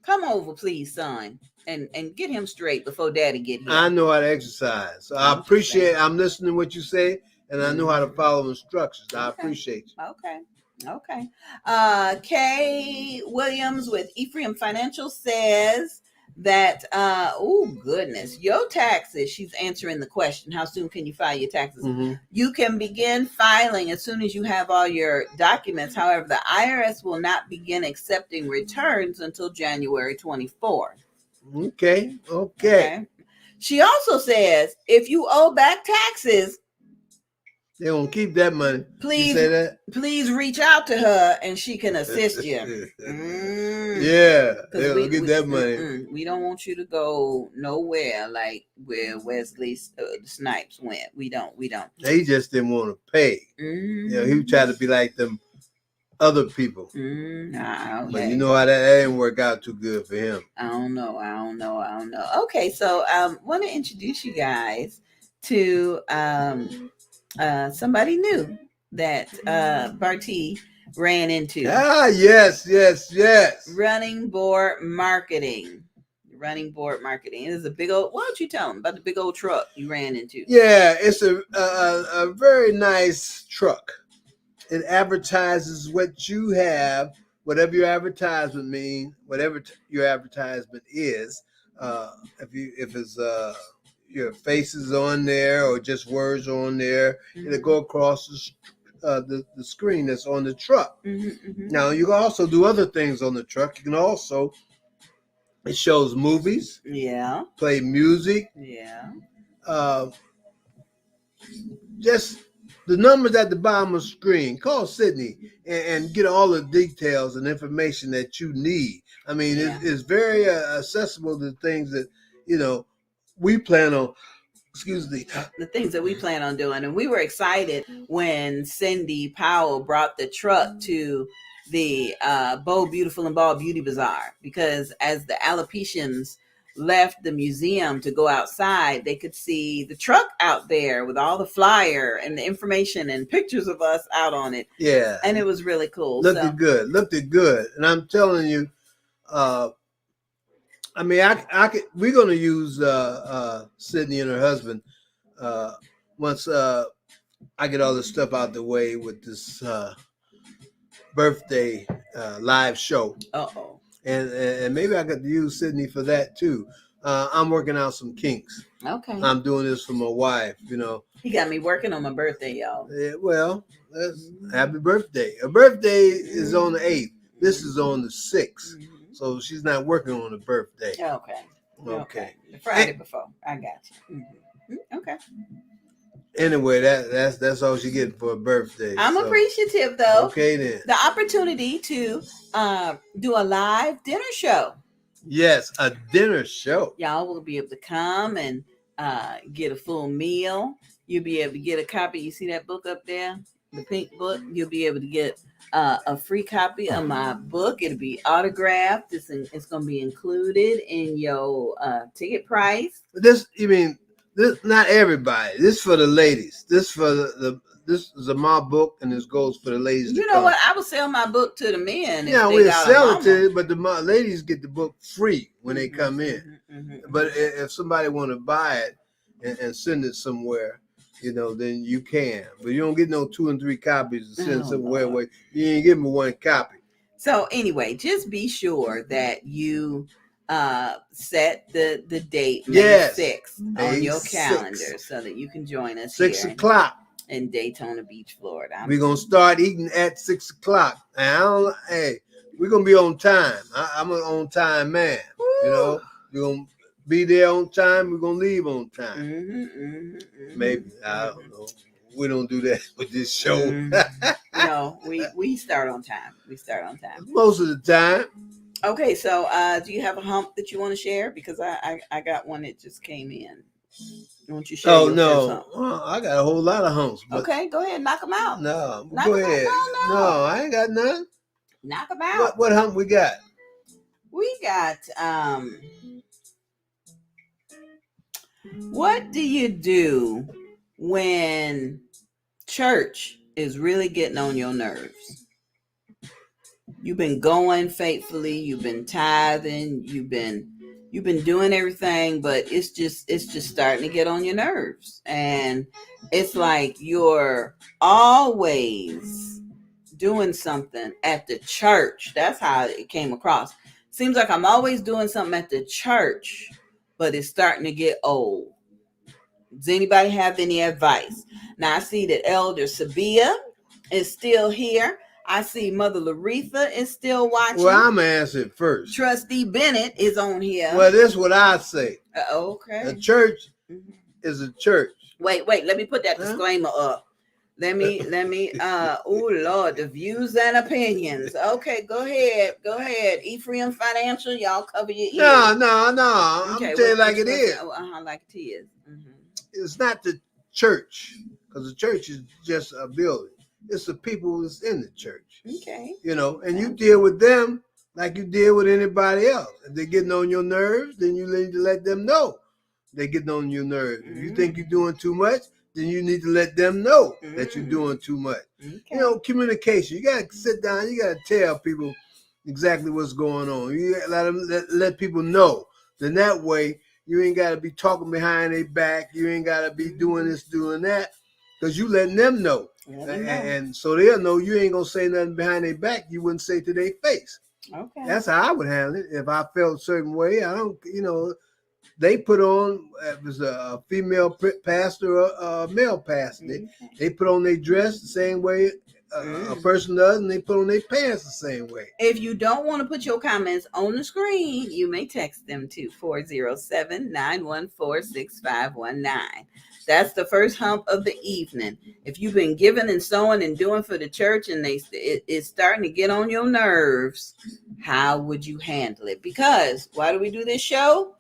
Come over, please, son, and get him straight before Daddy get here. I know how to exercise. So I appreciate it. I'm listening to what you say, and I know how to follow instructions. I appreciate you. Okay. Kay Williams with Ephriam Financial says that, your taxes, she's answering the question, how soon can you file your taxes? You can begin filing as soon as you have all your documents. However, the IRS will not begin accepting returns until January 24th. Okay. She also says, if you owe back taxes, they won't keep that money. Please, you say that? Please reach out to her and she can assist you. Yeah, they'll get that money. We don't want you to go nowhere like where Wesley Snipes went. We don't. He just didn't want to pay. He tried to be like them other people. Okay. But you know how that didn't work out too good for him. I don't know. Okay, so want to introduce you guys to somebody new that Bartee ran into. Yes. Running board marketing. It is a big old. Why don't you tell them about the big old truck you ran into? Yeah, it's a very nice truck. It advertises what you have, whatever your advertisement means, whatever your advertisement is. If it's your faces on there or just words on there, it'll go across the screen that's on the truck. Now you can also do other things on the truck. You can also, it shows movies, play music, just the numbers at the bottom of the screen. Call Sydney and get all the details and information that you need. I mean, it's very accessible to things that we plan on the things that we plan on doing. And we were excited when Cindy Powell brought the truck to the Bold, Beautiful, and Bald Beauty Bazaar, because as the alopecians left the museum to go outside, they could see the truck out there with all the flyer and the information and pictures of us out on it. Yeah. And it was really cool. Looked it good. And I'm telling you, I mean, I could, we're going to use Sydney and her husband once I get all this stuff out the way with this birthday live show. Uh-oh. And maybe I could use Sydney for that too. I'm working out some kinks. Okay. I'm doing this for my wife, you know. He got me working on my birthday, y'all. Yeah, well, happy birthday. Her birthday is on the 8th. This is on the 6th. Mm-hmm. So she's not working on her birthday. Okay. The Friday before. I got you. Mm-hmm. Okay. Anyway, that's all she getting for her birthday. I'm appreciative, though. Okay, then. The opportunity to do a live dinner show. Yes, a dinner show. Y'all will be able to come and get a full meal. You'll be able to get a copy. You see that book up there? The pink book? You'll be able to get a free copy of my book. It'll be autographed. It's going to be included in your ticket price. This not everybody. This for the ladies. This for this is my book, and this goes for the ladies. You know what? I will sell my book to the men. Yeah, we'll sell it to you, but the ladies get the book free when they come in. Mm-hmm. But if somebody want to buy it and send it somewhere, you know, then you can. But you don't get no 2 and 3 copies to send somewhere where you ain't give me 1 copy. So anyway, just be sure that you set the date May 6th on your calendar so that you can join us 6 here o'clock in Daytona Beach, Florida. We're gonna start eating at 6 o'clock. And we're gonna be on time. I'm an on time man. Woo. You know, we're gonna be there on time. We're gonna leave on time. Mm-hmm. Maybe I don't know. We don't do that with this show. No, we start on time. Most of the time. Okay, so do you have a hump that you want to share? Because I got one that just came in. Won't you share? Oh no, I got a whole lot of humps. Okay, go ahead, knock them out. No, go ahead. No, I ain't got none. Knock them out. What hump we got? We got what do you do when church is really getting on your nerves? You've been going faithfully, you've been tithing, you've been doing everything, but it's just starting to get on your nerves. And it's like you're always doing something at the church. That's how it came across. Seems like I'm always doing something at the church, but it's starting to get old. Does anybody have any advice? Now I see that Elder Sabia is still here. I see Mother Laretha is still watching. Well, I'm going to answer it first. Trustee Bennett is on here. Well, this is what I say. Okay. A church is a church. Wait. Let me put that disclaimer up. Let me. Oh, Lord, the views and opinions. Okay, go ahead. Ephriam Financial, y'all cover your ears. No. I'm telling you like it is. Like it is. Mm-hmm. It's not the church, because the church is just a building. It's the people that's in the church. Okay. You know, and you deal with them like you deal with anybody else. If they're getting on your nerves, then you need to let them know they're getting on your nerves. If you think you're doing too much, then you need to let them know that you're doing too much. Okay. You know, communication. You got to sit down. You got to tell people exactly what's going on. You let people know. Then that way, you ain't got to be talking behind their back. You ain't got to be doing this, doing that, because you letting them know. And so they'll know you ain't going to say nothing behind their back you wouldn't say to their face. Okay. That's how I would handle it. If I felt a certain way, I don't, you know, they put on, it was a female pastor or a male pastor. Okay. They put on their dress the same way a person does, and they put on their pants the same way. If you don't want to put your comments on the screen, you may text them to 407-914-6519. That's the first hump of the evening. If you've been giving and sowing and doing for the church and it's starting to get on your nerves, how would you handle it? Because why do we do this show?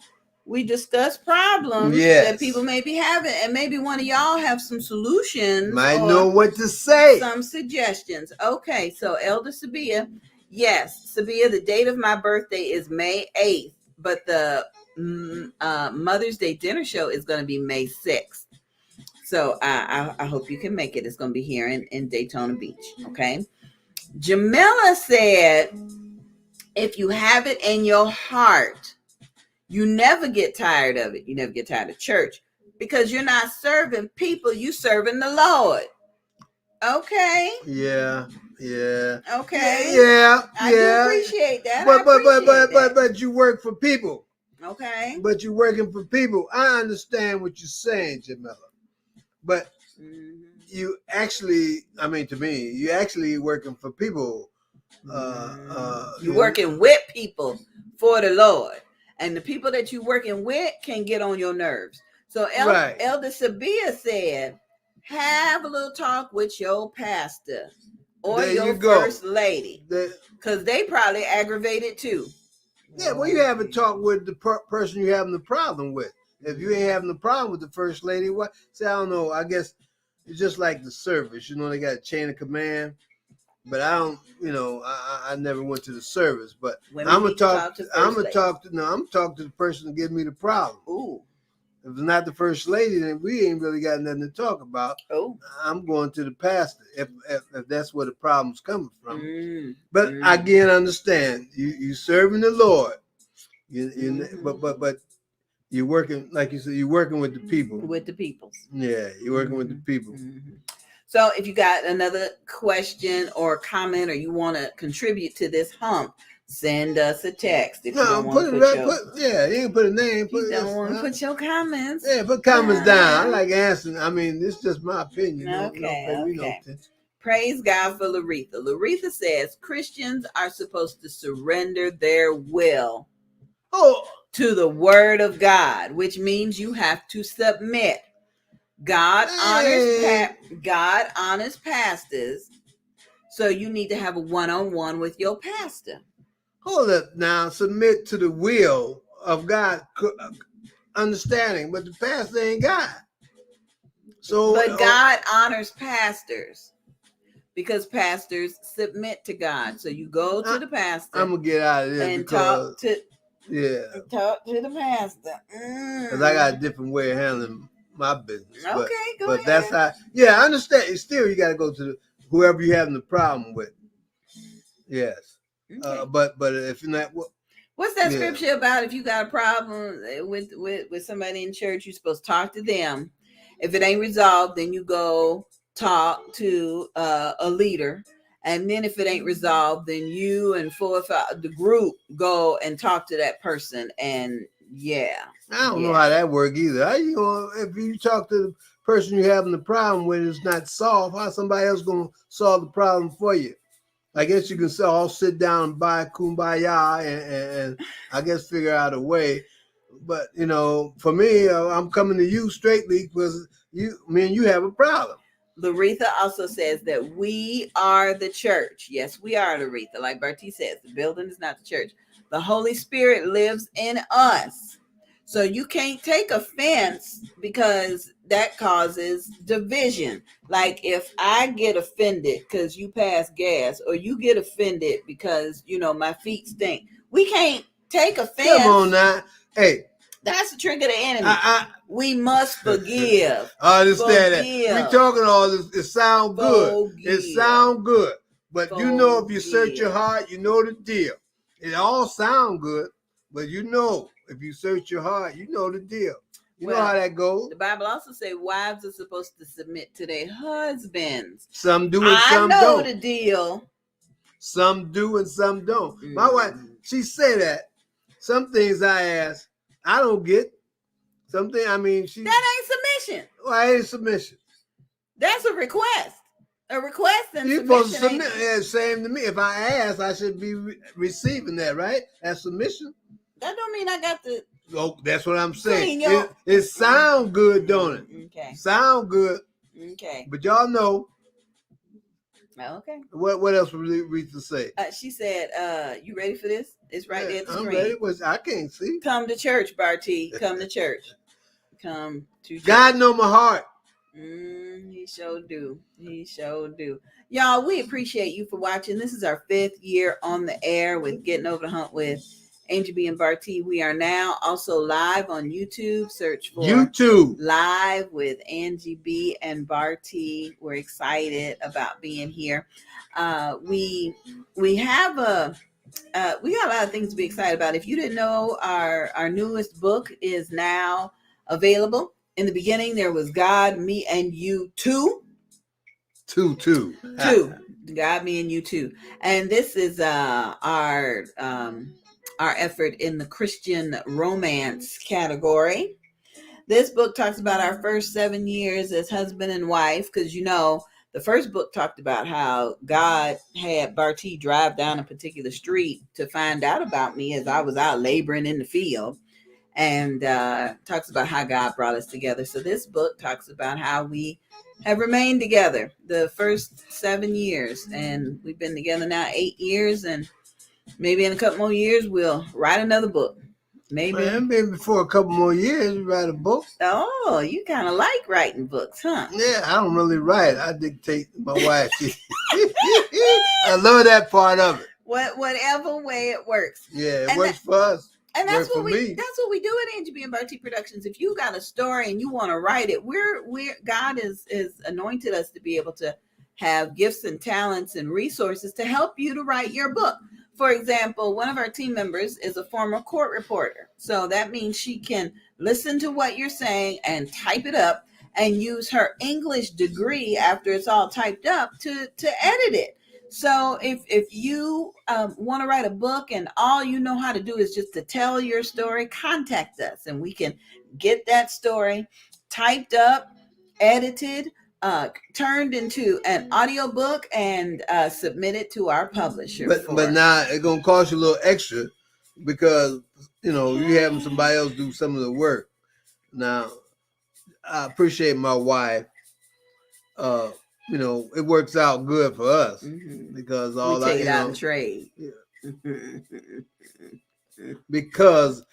we discuss problems that people may be having, and maybe one of y'all have some solutions. Might know what to say. Some suggestions. Okay, so Elder Sabia, yes, Sabia, the date of my birthday is May 8th, but the Mother's Day dinner show is going to be May 6th. So I hope you can make it. It's going to be here in Daytona Beach. Okay. Jamila said, if you have it in your heart, you never get tired of it. You never get tired of church because you're not serving people. You serving the Lord. Okay. Yeah. Okay. Yeah. I do appreciate that. But you work for people. Okay. But you're working for people. I understand what you're saying, Jamila. But you actually, I mean, to me, you actually working for people. You're working with people for the Lord. And the people that you're working with can get on your nerves. So Elder Sabia said, have a little talk with your pastor or your first lady. Because they probably aggravated too. Yeah, well, you have a talk with the person you're having the problem with. If you ain't having the problem with the first lady, what? See, I don't know. I guess it's just like the service. You know, they got a chain of command. But I don't, I never went to the service. But I'm gonna talk to the person that give me the problem. Ooh. If it's not the first lady, then we ain't really got nothing to talk about. Oh. I'm going to the pastor if that's where the problem's coming from. But again, understand you serving the Lord. But you're working, like you said, you're working with the people. With the people. Yeah, you're working with the people. So if you got another question or comment, or you want to contribute to this hump, send us a text. If you don't want to you can put a name. You don't want to put your comments. Yeah, put comments down. I like answering. I mean, it's just my opinion. Okay. Praise God for Laretha. Laretha says Christians are supposed to surrender their will to the word of God, which means you have to submit. God honors pastors, so you need to have a one-on-one with your pastor. Hold up now, submit to the will of God, understanding, but the pastor ain't God. So, but God honors pastors because pastors submit to God. So you go to the pastor. I'm gonna get out of this and talk to the pastor. Because I got a different way of handling my business. Okay, go ahead. That's how. Yeah, I understand. Still, you got to go to whoever you're having the problem with. Yes. Okay. But if you're not, what's that scripture about? If you got a problem with somebody in church, you're supposed to talk to them. If it ain't resolved, then you go talk to a leader. And then if it ain't resolved, then you and 4 or 5, the group, go and talk to that person. And I don't know how that works either. If you talk to the person you're having the problem with, it's not solved, how somebody else going to solve the problem for you? I guess you can all sit down and buy kumbaya and I guess figure out a way. But, for me, I'm coming to you straightly because me and you have a problem. Laretha also says that we are the church. Yes, we are, Laretha. Like Bartee says, the building is not the church. The Holy Spirit lives in us. So you can't take offense because that causes division. Like if I get offended because you pass gas, or you get offended because, my feet stink. We can't take offense. Come on now. Hey. That's the trick of the enemy. We must forgive. I understand that. We talking all this. It sound good. It sound good. But if you search your heart, you know the deal. It all sound good, but if you search your heart, you know the deal. You know how that goes. The Bible also says wives are supposed to submit to their husbands. Some do and some don't. I know the deal. Some do and some don't. My wife, she said that. Some things I ask, I don't get. Something, that ain't submission. Well, ain't submission. That's a request. A request and you're supposed to submit. Yeah, same to me. If I ask, I should be receiving that, right? That's submission. That don't mean I got to. Oh, that's what I'm saying. It sound good, don't it? Okay. Sound good. Okay. But y'all know. Okay. What else would Rita say? She said, "You ready for this? It's right there at the screen. I'm ready. I can't see. Come to church, Bartee. Come to church. Come to church. God know my heart. He sure do. He sure do. Y'all, we appreciate you for watching. This is our 5th year on the air with Getting Over the Hump with Angie B and Bartee. We are now also live on YouTube. Search for YouTube Live with Angie B and Bartee. We're excited about being here. We have we got a lot of things to be excited about. If you didn't know, our newest book is now available. In the beginning, there was God, Me, and You Too. Two. God, Me, and You Too. And this is our effort in the Christian romance category. This book talks about our first 7 years as husband and wife, because the first book talked about how God had Bartee drive down a particular street to find out about me as I was out laboring in the field, and talks about how God brought us together. So this book talks about how we have remained together the first 7 years, and we've been together now 8 years, and maybe in a couple more years we'll write another book. Maybe before a couple more years, you write a book. Oh, you kind of like writing books, huh? Yeah, I don't really write. I dictate my wife. I love that part of it. Whatever way it works. Yeah, it works for us. And that's what we do at Angie B and Bartee Productions. If you got a story and you want to write it, God is anointed us to be able to have gifts and talents and resources to help you to write your book. For example, one of our team members is a former court reporter. So that means she can listen to what you're saying and type it up and use her English degree after it's all typed up to edit it. So if you want to write a book and all you know how to do is just to tell your story, contact us and we can get that story typed up, edited, turned into an audiobook and submitted to our publisher. But now it's going to cost you a little extra because, you having somebody else do some of the work. Now, I appreciate my wife. It works out good for us because all we take it out in trade. Yeah. Because,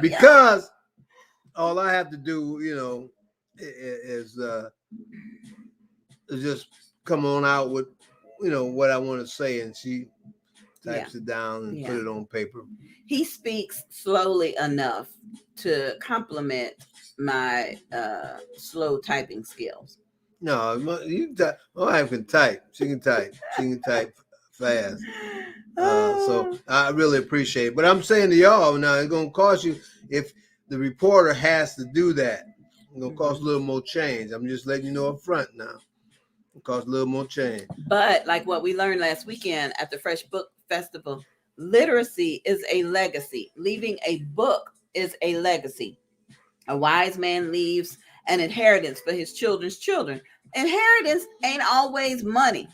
because all I have to do, is just come on out with, what I want to say, and she types it down and put it on paper. He speaks slowly enough to complement my slow typing skills. No, my wife can type. She can type. She can type fast. So I really appreciate it. But I'm saying to y'all now, it's going to cost you, if the reporter has to do that, it's going to cost a little more change. I'm just letting you know up front now. It costs a little more change. But like what we learned last weekend at the Fresh Book Festival, literacy is a legacy. Leaving a book is a legacy. A wise man leaves an inheritance for his children's children. Inheritance ain't always money.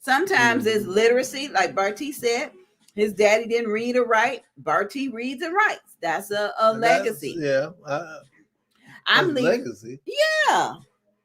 Sometimes it's literacy, like Bartee said. His daddy didn't read or write. Bartee reads and writes. That's a legacy. I'm leaving. Legacy. Yeah.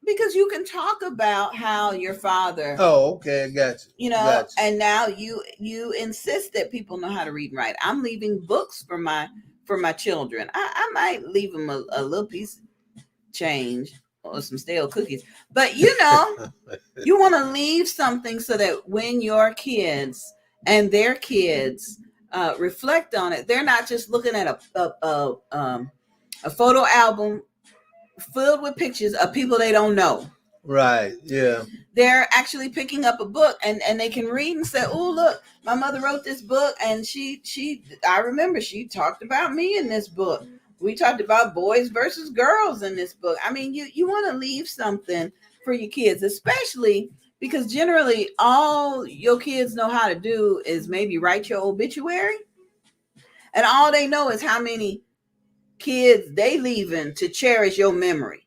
Because you can talk about how your father. Oh, okay, I got you. And now you insist that people know how to read and write. I'm leaving books for my children. I might leave them a little piece of change or some stale cookies, but you want to leave something so that when your kids and their kids reflect on it, they're not just looking at a photo album filled with pictures of people they don't know. Right. Yeah. They're actually picking up a book and they can read and say, "Oh, look, my mother wrote this book and I remember she talked about me in this book. We talked about boys versus girls in this book." I mean, you want to leave something for your kids, especially because generally all your kids know how to do is maybe write your obituary. And all they know is how many kids they leaving to cherish your memory.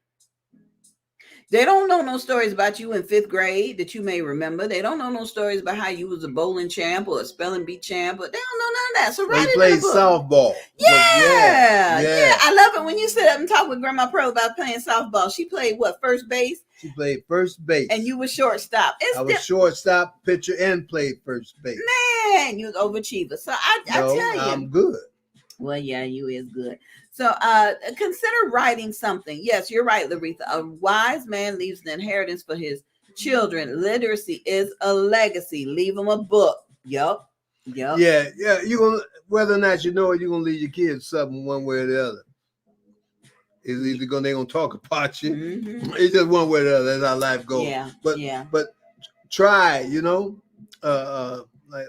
They don't know no stories about you in 5th grade that you may remember. They don't know no stories about how you was a bowling champ or a spelling bee champ. But they don't know none of that. So write it in a book. Softball. Yeah. I love it when you sit up and talk with Grandma Pearl about playing softball. She played what, first base? She played first base. And you were shortstop. I was shortstop, pitcher, and played first base. Man, you was overachiever. So I tell you. I'm good. Well, yeah, you is good. So consider writing something. Yes, you're right, Laretha. A wise man leaves an inheritance for his children. Literacy is a legacy. Leave them a book. Yup. Yeah. You gonna, whether or not you know it, you're gonna leave your kids something one way or the other. It's either they're gonna talk about you. Mm-hmm. It's just one way or the other. That's how life goes. But try,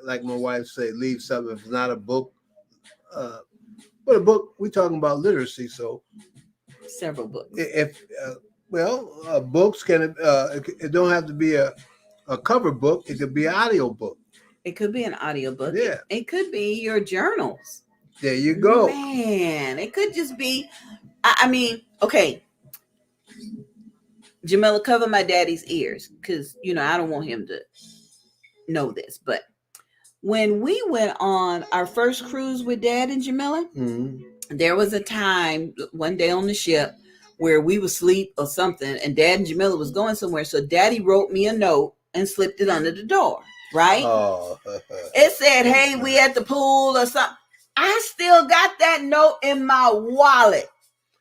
like my wife said, leave something. If it's not a book, but a book, we're talking about literacy, so several books. Books can it don't have to be a cover book. It could be an audio book. It could be an audio book. Yeah. It could be your journals. There you go. Man, it could just be. I mean, okay. Jamila, cover my daddy's ears because I don't want him to know this, but. When we went on our first cruise with Dad and Jamila, there was a time one day on the ship where we were asleep or something, and Dad and Jamila was going somewhere. So Daddy wrote me a note and slipped it under the door, right? Oh. It said, "Hey, we at the pool" or something. I still got that note in my wallet.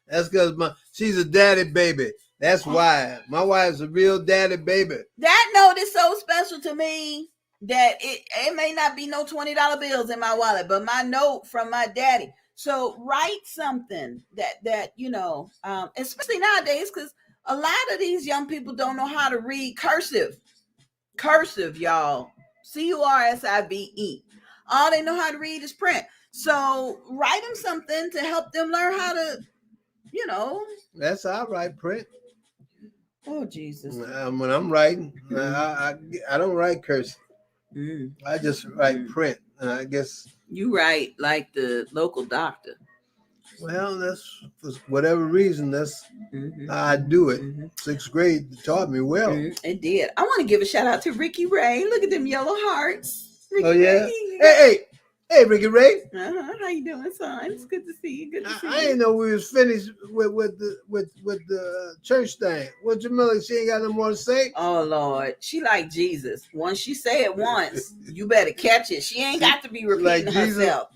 That's because she's a daddy baby. That's why. My wife's a real daddy baby. That note is so special to me. That it may not be no $20 bills in my wallet, but my note from my daddy. So write something that especially nowadays, because a lot of these young people don't know how to read cursive, y'all. CURSIVE. All they know how to read is print. So write them something to help them learn how to, That's how I write print. Oh Jesus! When I'm writing, I don't write cursive. I just write print, and I guess you write like the local doctor. Well, that's for whatever reason. That's how I do it. 6th grade taught me well. It did. I want to give a shout out to Ricky Ray. Look at them yellow hearts. Ricky Ray. Hey, Ricky Ray. How you doing, son? It's good to see you. Good to see you. I didn't know we was finished with the church thing. What Jamila? She ain't got no more to say. Oh Lord, she like Jesus. Once she say it once, you better catch it. She ain't got to be repeating herself.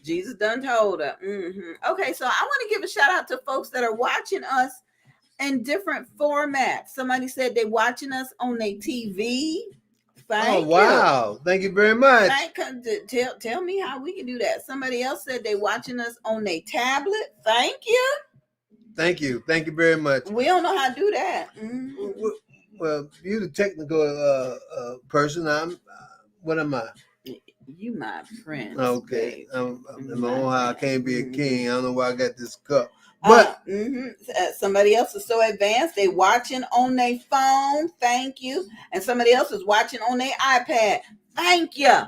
Jesus done told her. Okay, so I want to give a shout out to folks that are watching us in different formats. Somebody said they watching us on their TV. Wow. Thank you very much. Tell me how we can do that. Somebody else said they watching us on their tablet. Thank you. Thank you very much. We don't know how to do that. Well, you're the technical person. What am I? You my friend. Okay. I'm on how I can't be a king. I don't know why I got this cup. But somebody else is so advanced, they watching on their phone. Thank you. And somebody else is watching on their iPad. Thank you.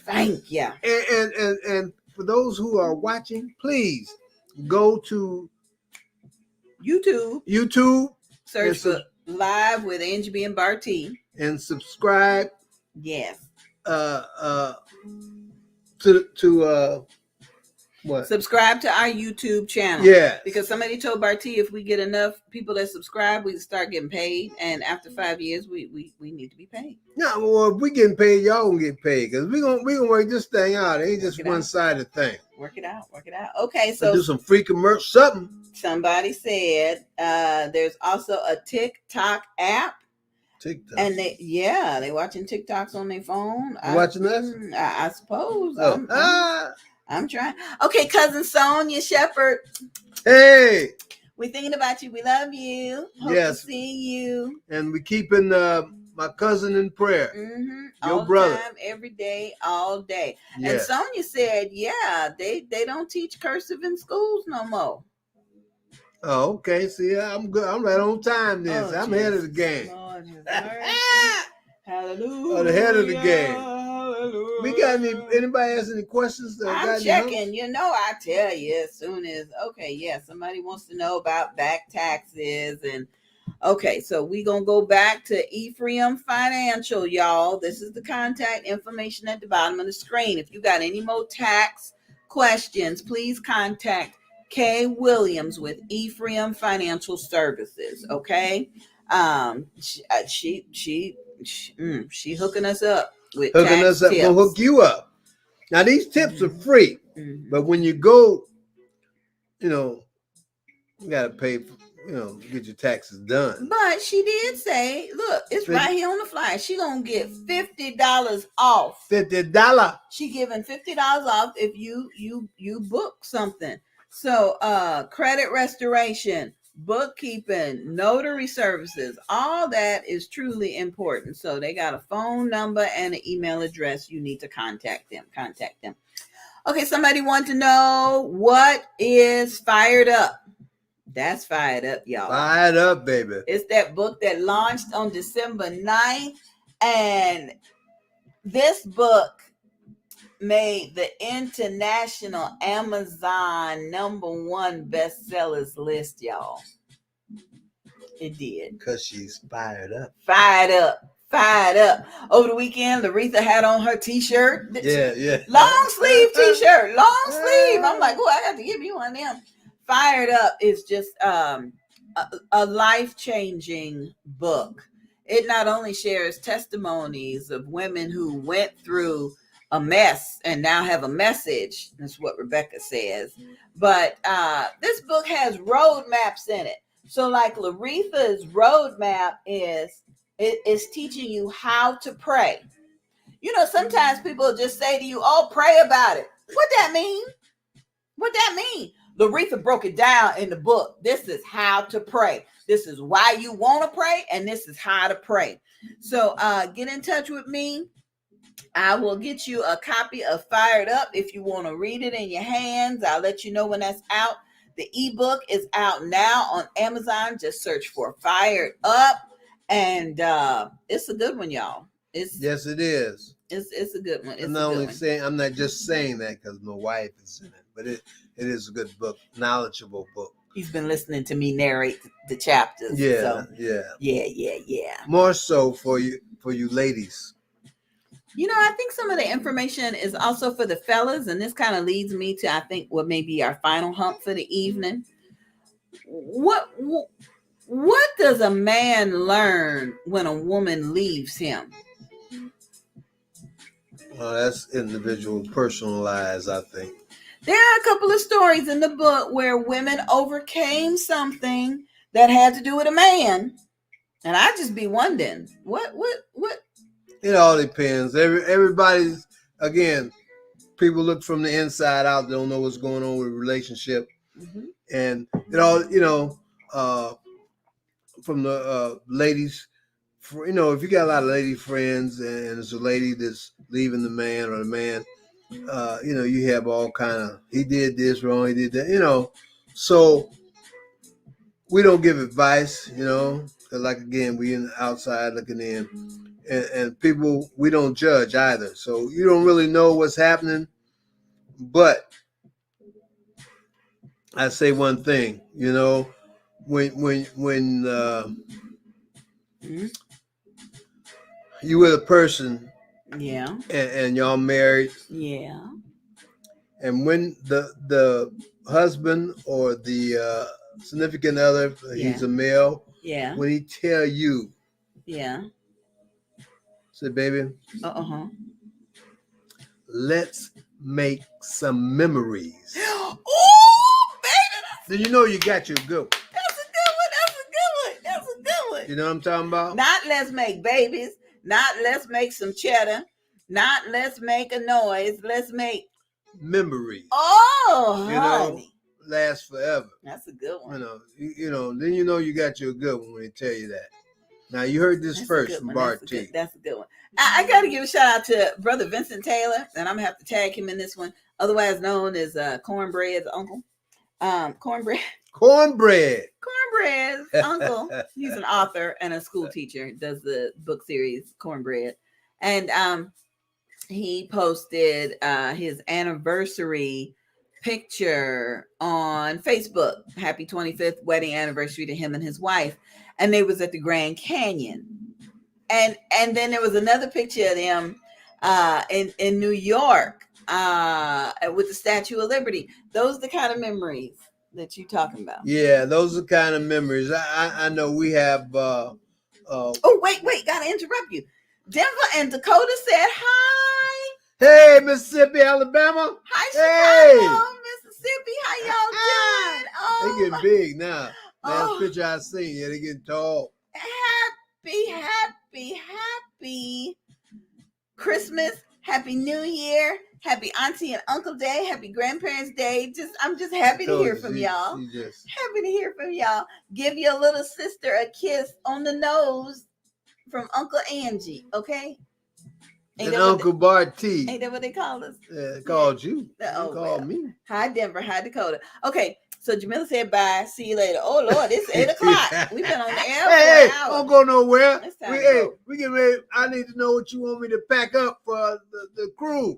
And for those who are watching, please go to YouTube. Search for Live with Angie B and Bartee. And subscribe. Yes. To what? Subscribe to our YouTube channel. Yeah. Because somebody told Bartee if we get enough people that subscribe, we start getting paid. And after 5 years, we need to be paid. No, well, if we getting paid, y'all gonna get paid because we gonna work this thing out. It ain't just one-sided thing. Work it out. Okay, so do some free commercial something. Somebody said there's also a TikTok app. TikTok. And they watching TikToks on their phone. Watching us? I suppose. I'm trying. Okay, cousin Sonia Shepherd. Hey. We're thinking about you. We love you. Hope to see you. And we're keeping my cousin in prayer. Your all brother. The time, every day, all day. Yes. And Sonia said, they don't teach cursive in schools no more. Oh, okay. See, I'm good. I'm right on time then. I'm ahead of the game. Lord, hallelujah. Oh, the head of the game. Hallelujah. We got anybody has any questions? I'm checking. I tell you as soon as somebody wants to know about back taxes and Okay, so we gonna go back to Ephriam Financial, y'all. This is the contact information at the bottom of the screen. If you got any more tax questions, please contact Kay Williams with Ephriam Financial Services. Okay, she hooking us up with hooking us up, tips. gonna hook you up. Now these tips are free, but when you go, you gotta pay for, get your taxes done. But she did say, look, it's right here on the flyer. She gonna get $50 off. $50. She giving $50 off if you book something. So credit restoration, bookkeeping, notary services, all that is truly important. So they got a phone number and an email address. You need to contact them. Okay, somebody want to know what is Fired Up. That's Fired Up, y'all. Fired Up, baby. It's that book that launched on December 9th. And this book made the international Amazon #1 bestsellers list, y'all. It did. Because she's fired up. Fired up. Over the weekend, Laretha had on her t-shirt. Yeah. Long sleeve t-shirt. Long sleeve. I'm like, oh, I got to give you one of them. Fired Up is just a life-changing book. It not only shares testimonies of women who went through a mess and now have a message. That's what Rebecca says. But this book has roadmaps in it. So like Laretha's roadmap is teaching you how to pray. Sometimes people just say to you, oh, pray about it. What that mean? Laretha broke it down in the book. This is how to pray. This is why you want to pray, and this is how to pray. So get in touch with me. I will get you a copy of Fired Up if you want to read it in your hands. I'll let you know when that's out. The ebook is out now on Amazon. Just search for Fired Up, and it's a good one, y'all. Yes, it is. It's a good one. I'm not just saying that because my wife is in it, but it is a good book, knowledgeable book. He's been listening to me narrate the chapters. Yeah. More so for you ladies. I think some of the information is also for the fellas, and this kind of leads me to, I think, what may be our final hump for the evening. What does a man learn when a woman leaves him? Well, that's individual, personalized, I think. There are a couple of stories in the book where women overcame something that had to do with a man. And I just be wondering, what? It all depends. Everybody's, again, people look from the inside out. They don't know what's going on with a relationship. Mm-hmm. And it all, from the ladies, if you got a lot of lady friends and it's a lady that's leaving the man or the man, you have all kind of, he did this wrong, he did that, so we don't give advice, because like, again, we in the outside looking in, and people, we don't judge either. So you don't really know what's happening, but I say one thing, when you with a person, yeah, and y'all married, yeah, and when the husband or the significant other, he's a male, when he tell you, say, baby, let's make some memories. Oh, baby, then you got you a good one. That's a good one. You know what I'm talking about? Not let's make babies. Not let's make some cheddar. Not let's make a noise. Let's make memories. Oh, honey. Last forever. That's a good one. Then you got you a good one when they tell you that. Now you heard this first from Bartee. That's a good one. I got to give a shout out to Brother Vincent Taylor, and I'm gonna have to tag him in this one, otherwise known as Cornbread's uncle. Cornbread's uncle. He's an author and a school teacher. Does the book series Cornbread, and he posted his anniversary picture on Facebook. Happy 25th wedding anniversary to him and his wife. And they was at the Grand Canyon. And then there was another picture of them in New York with the Statue of Liberty. Those are the kind of memories that you talking about. Yeah, those are the kind of memories. I know we have. Oh, wait, gotta interrupt you. Denver and Dakota said hi. Hey, Mississippi, Alabama. Hi, Chicago, Mississippi. How y'all doing? Oh, they getting big now. Last picture I seen, yeah, they getting tall. Happy Christmas, Happy New Year, Happy Auntie and Uncle Day, Happy Grandparents Day. I'm just happy to hear from y'all. Happy to hear from y'all. Give your little sister a kiss on the nose from Uncle Angie, okay? And Uncle Bartee. Ain't that what they call us? Yeah, called you. Called me. Hi, Denver. Hi, Dakota. Okay, so Jamila said bye. See you later. Oh, Lord, it's 8 o'clock. We've been on the air for an hour. Don't go nowhere. We get ready. I need to know what you want me to pack up for the cruise.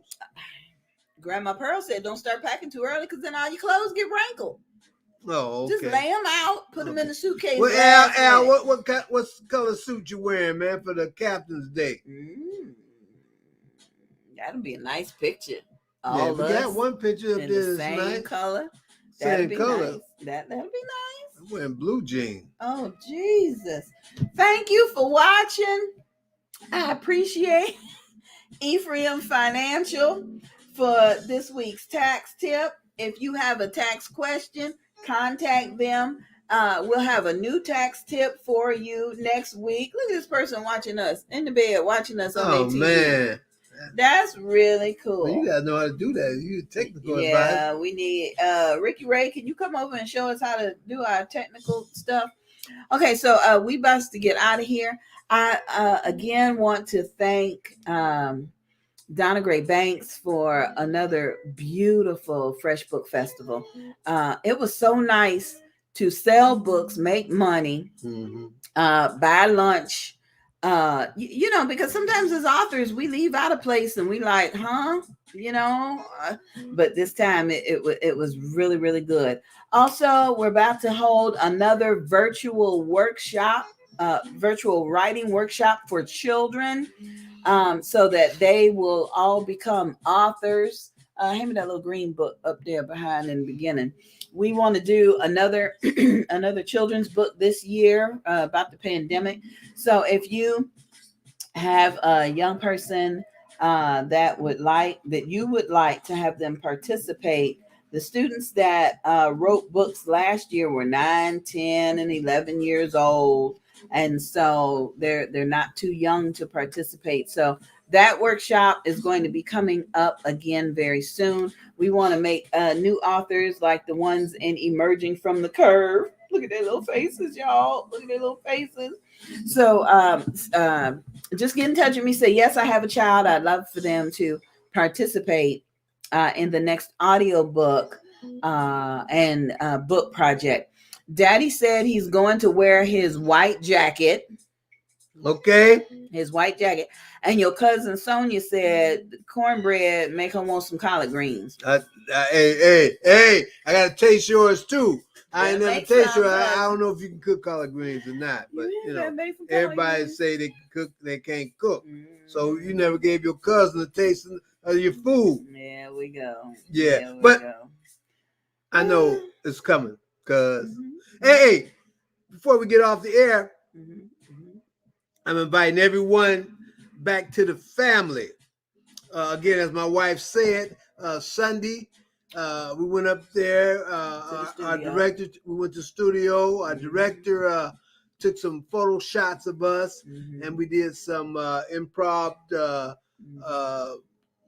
Grandma Pearl said don't start packing too early because then all your clothes get wrinkled. Oh, okay. Just lay them out, put them in the suitcase. Well, Al, what color suit you wearing, man, for the Captain's Day? That'll be a nice picture. We got one picture of this same nice color. Same color. Nice. That'll be nice. I'm wearing blue jeans. Oh, Jesus. Thank you for watching. I appreciate Ephriam Financial for this week's tax tip. If you have a tax question, contact them. We'll have a new tax tip for you next week. Look at this person watching us in the bed, watching us on their TV. Man. That's really cool. Well, you gotta know how to do that. You technical advice. Yeah, we need Ricky Ray. Can you come over and show us how to do our technical stuff? Okay, so we about to get out of here. I again want to thank Donna Gray Banks for another beautiful Fresh Book Festival. It was so nice to sell books, make money, buy lunch. Because sometimes as authors, we leave out a place and we like, but this time it was really, really good. Also, we're about to hold another virtual workshop, virtual writing workshop for children, so that they will all become authors. Hand me that little green book up there behind in the beginning. We want to do another children's book this year about the pandemic. So if you have a young person that you would like to have them participate, the students that wrote books last year were 9, 10, and 11 years old. And so they're not too young to participate. So that workshop is going to be coming up again very soon. We want to make new authors like the ones in Emerging from the Curve. Look at their little faces, y'all. Look at their little faces. So just get in touch with me. Say, yes, I have a child. I'd love for them to participate in the next audiobook and book project. Daddy said he's going to wear his white jacket. Okay. His white jacket. And your cousin Sonia said cornbread make her want some collard greens. Hey, I got to taste yours too. I ain't never taste yours. I don't know if you can cook collard greens or not, but everybody say they can cook, they can't cook. So you never gave your cousin a taste of your food. There we go. Yeah, but I know it's coming because hey, before we get off the air, I'm inviting everyone back to the family. Again, as my wife said, Sunday, we went up there. Our director, we went to the studio. Our director took some photo shots of us, and we did some improv,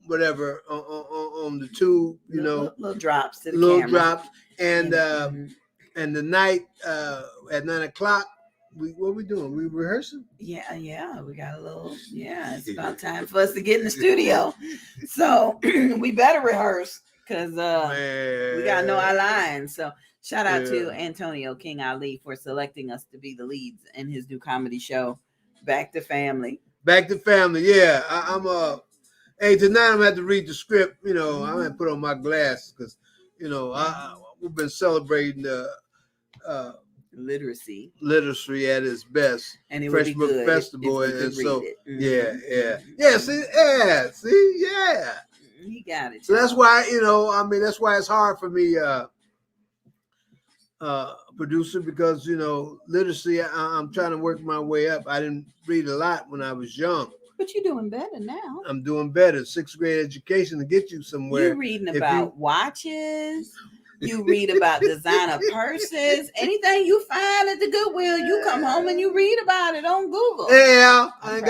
whatever, on the tube, little drops to the camera. Drops, and the night at 9:00. What are we doing? We rehearsing? Yeah. We got a little. Yeah, it's about time for us to get in the studio. So we better rehearse because we gotta know our lines. So shout out to Antonio King Ali for selecting us to be the leads in his new comedy show, Back to Family. Back to Family. Yeah, I'm Hey, tonight I'm gonna have to read the script. I'm gonna put on my glasses because we've been celebrating literacy at its best, and it Fresh would be Book good Festival, if and so it. He got it. So that's why that's why it's hard for me, producer, because literacy. I'm trying to work my way up. I didn't read a lot when I was young. But you're doing better now. I'm doing better. 6th grade education to get you somewhere. You're reading about watches. You read about designer purses. Anything you find at the Goodwill, you come home and you read about it on Google. Yeah, I ain't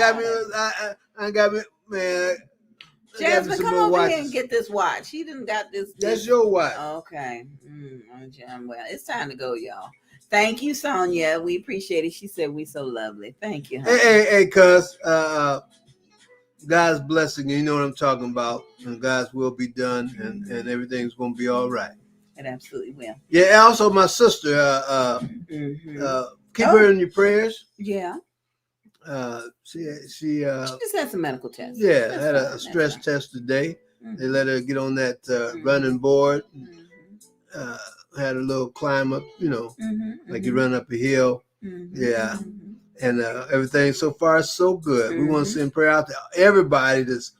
got me, man. Jasmine, come over here and get this watch. He didn't got this. That's your watch. Okay. Well, it's time to go, y'all. Thank you, Sonia. We appreciate it. She said we so lovely. Thank you. Honey. Hey, cuz. God's blessing, you know what I'm talking about, and God's will be done, and everything's going to be all right. It absolutely will. Yeah, also my sister, keep her in your prayers. Yeah. She just had some medical tests. Yeah, had a stress test today. They let her get on that running board. Had a little climb up, like you run up a hill. Yeah. And everything so far is so good. We want to send prayer out to everybody that's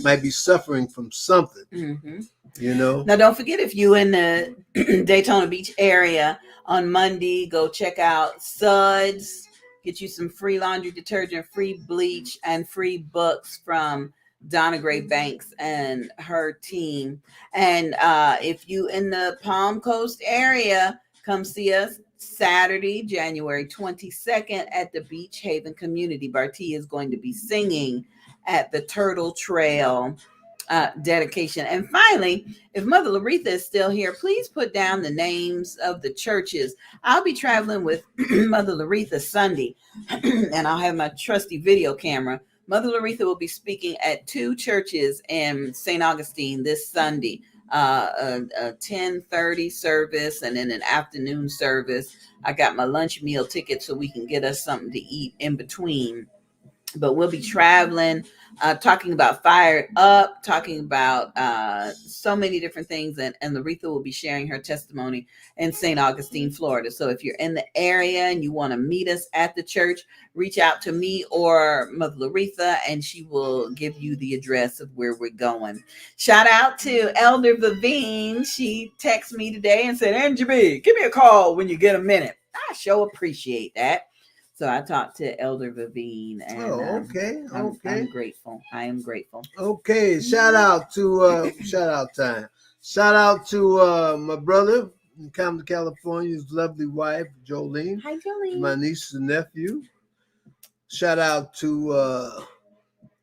might be suffering from something. Now, don't forget, if you in the Daytona Beach area on Monday, go check out Suds. Get you some free laundry detergent, free bleach, and free books from Donna Gray Banks and her team. And if you in the Palm Coast area, come see us Saturday, January 22nd at the Beach Haven Community. Bartee is going to be singing at the Turtle Trail dedication. And finally, if Mother Laretha is still here, please put down the names of the churches. I'll be traveling with Mother Laretha Sunday, and I'll have my trusty video camera. Mother Laretha will be speaking at 2 churches in St. Augustine this Sunday, a 10:30 service and then an afternoon service. I got my lunch meal ticket so we can get us something to eat in between. But we'll be traveling, talking about Fired Up, talking about so many different things. And Laretha will be sharing her testimony in St. Augustine, Florida. So if you're in the area and you want to meet us at the church, reach out to me or Mother Laretha, and she will give you the address of where we're going. Shout out to Elder Vivine. She texted me today and said, Angie B, give me a call when you get a minute. I sure appreciate that. So I talked to Elder Vivine, and I'm grateful. I am grateful. Okay, shout out time. Shout out to my brother in Compton, California, his lovely wife, Jolene. Hi, Jolene. My niece and nephew. Shout out to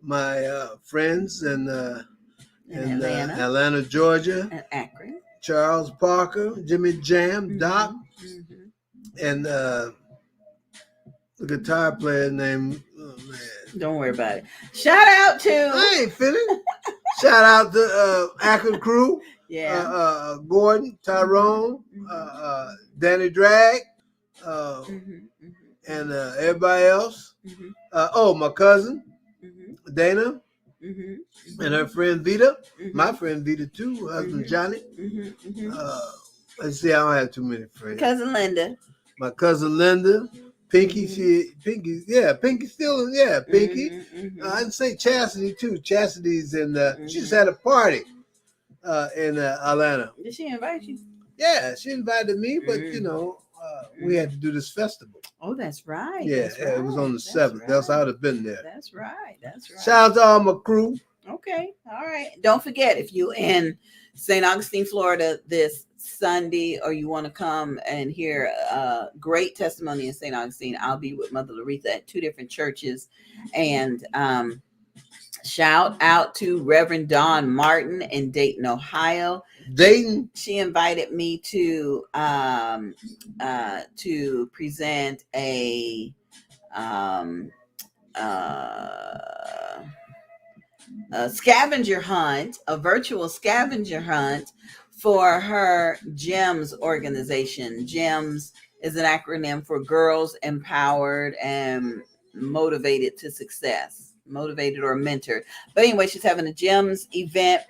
my friends in Atlanta, Georgia, and Akron. Charles Parker, Jimmy Jam, Doc, and the guitar player named, don't worry about it. Shout out to, I ain't finished. Shout out to Akron crew. Yeah. Gordon, Tyrone, Danny Drag, and everybody else. My cousin, Dana, and her friend Vita. My friend Vita too, husband Johnny. Let's see, I don't have too many friends. Cousin Linda. My cousin Linda. Pinky, Pinky still, Pinky. I didn't say Chastity too. Chastity's in she just had a party in Atlanta. Did she invite you? Yeah, she invited me, but we had to do this festival. Oh, that's right. Yeah, that's right. It was on the 7th. Else I would have been there. That's right. Shout out to all my crew. Okay, all right. Don't forget, if you in St. Augustine, Florida this Sunday, or you want to come and hear a great testimony in St. Augustine, I'll be with Mother Laretha at 2 different churches. And shout out to Reverend Dawn Martin in Dayton, Ohio. Dayton. She invited me to present a scavenger hunt, a virtual scavenger hunt for her GEMS organization. GEMS is an acronym for Girls Empowered and Motivated to Success, motivated or mentored. But anyway, she's having a GEMS event,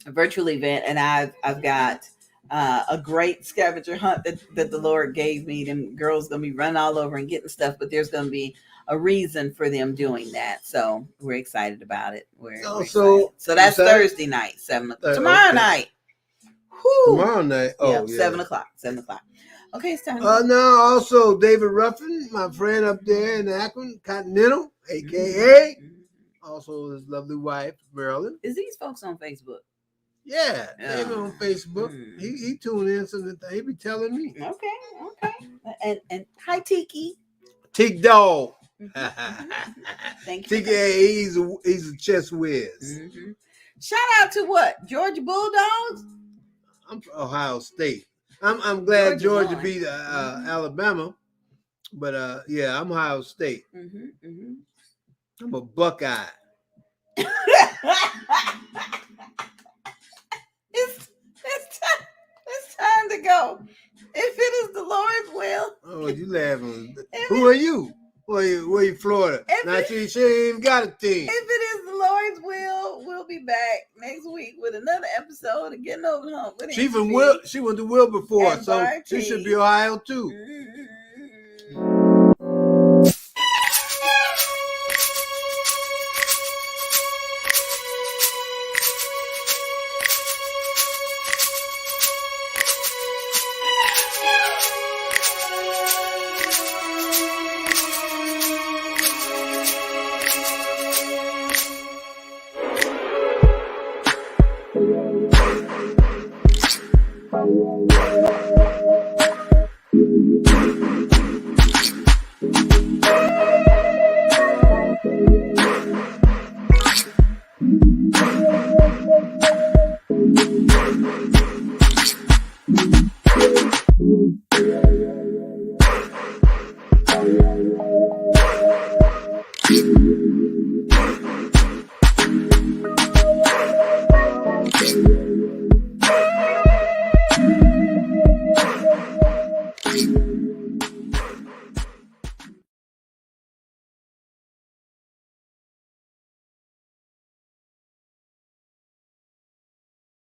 a virtual event, and I've got a great scavenger hunt that the Lord gave me. Them girls gonna be running all over and getting stuff, but there's gonna be a reason for them doing that. So we're excited about it. We're excited. So that's Thursday night, 7 o'clock. Tomorrow night. Whew. Tomorrow night. Oh, yeah. 7 o'clock. 7 o'clock. Okay, it's time. Now also David Ruffin, my friend up there in Akron, Continental, aka also his lovely wife, Marilyn. Is these folks on Facebook? Yeah, David on Facebook. He tuned in something. He be telling me. Okay. And hi Tiki. Tiki Dog. Thank you. Tiki, he's a chess whiz. Shout out to what? Georgia Bulldogs? I'm from Ohio State. I'm glad Georgia beat Alabama, but yeah, I'm Ohio State. I'm a Buckeye. It's time to go. If it is the Lord's will. Oh, you laughing? Who are you? Where you Florida? Now she ain't even got a team. If it is the Lord's will, we'll be back next week with another episode of Getting Over the Hump. She went to Wilberforce, so she should be Ohio too.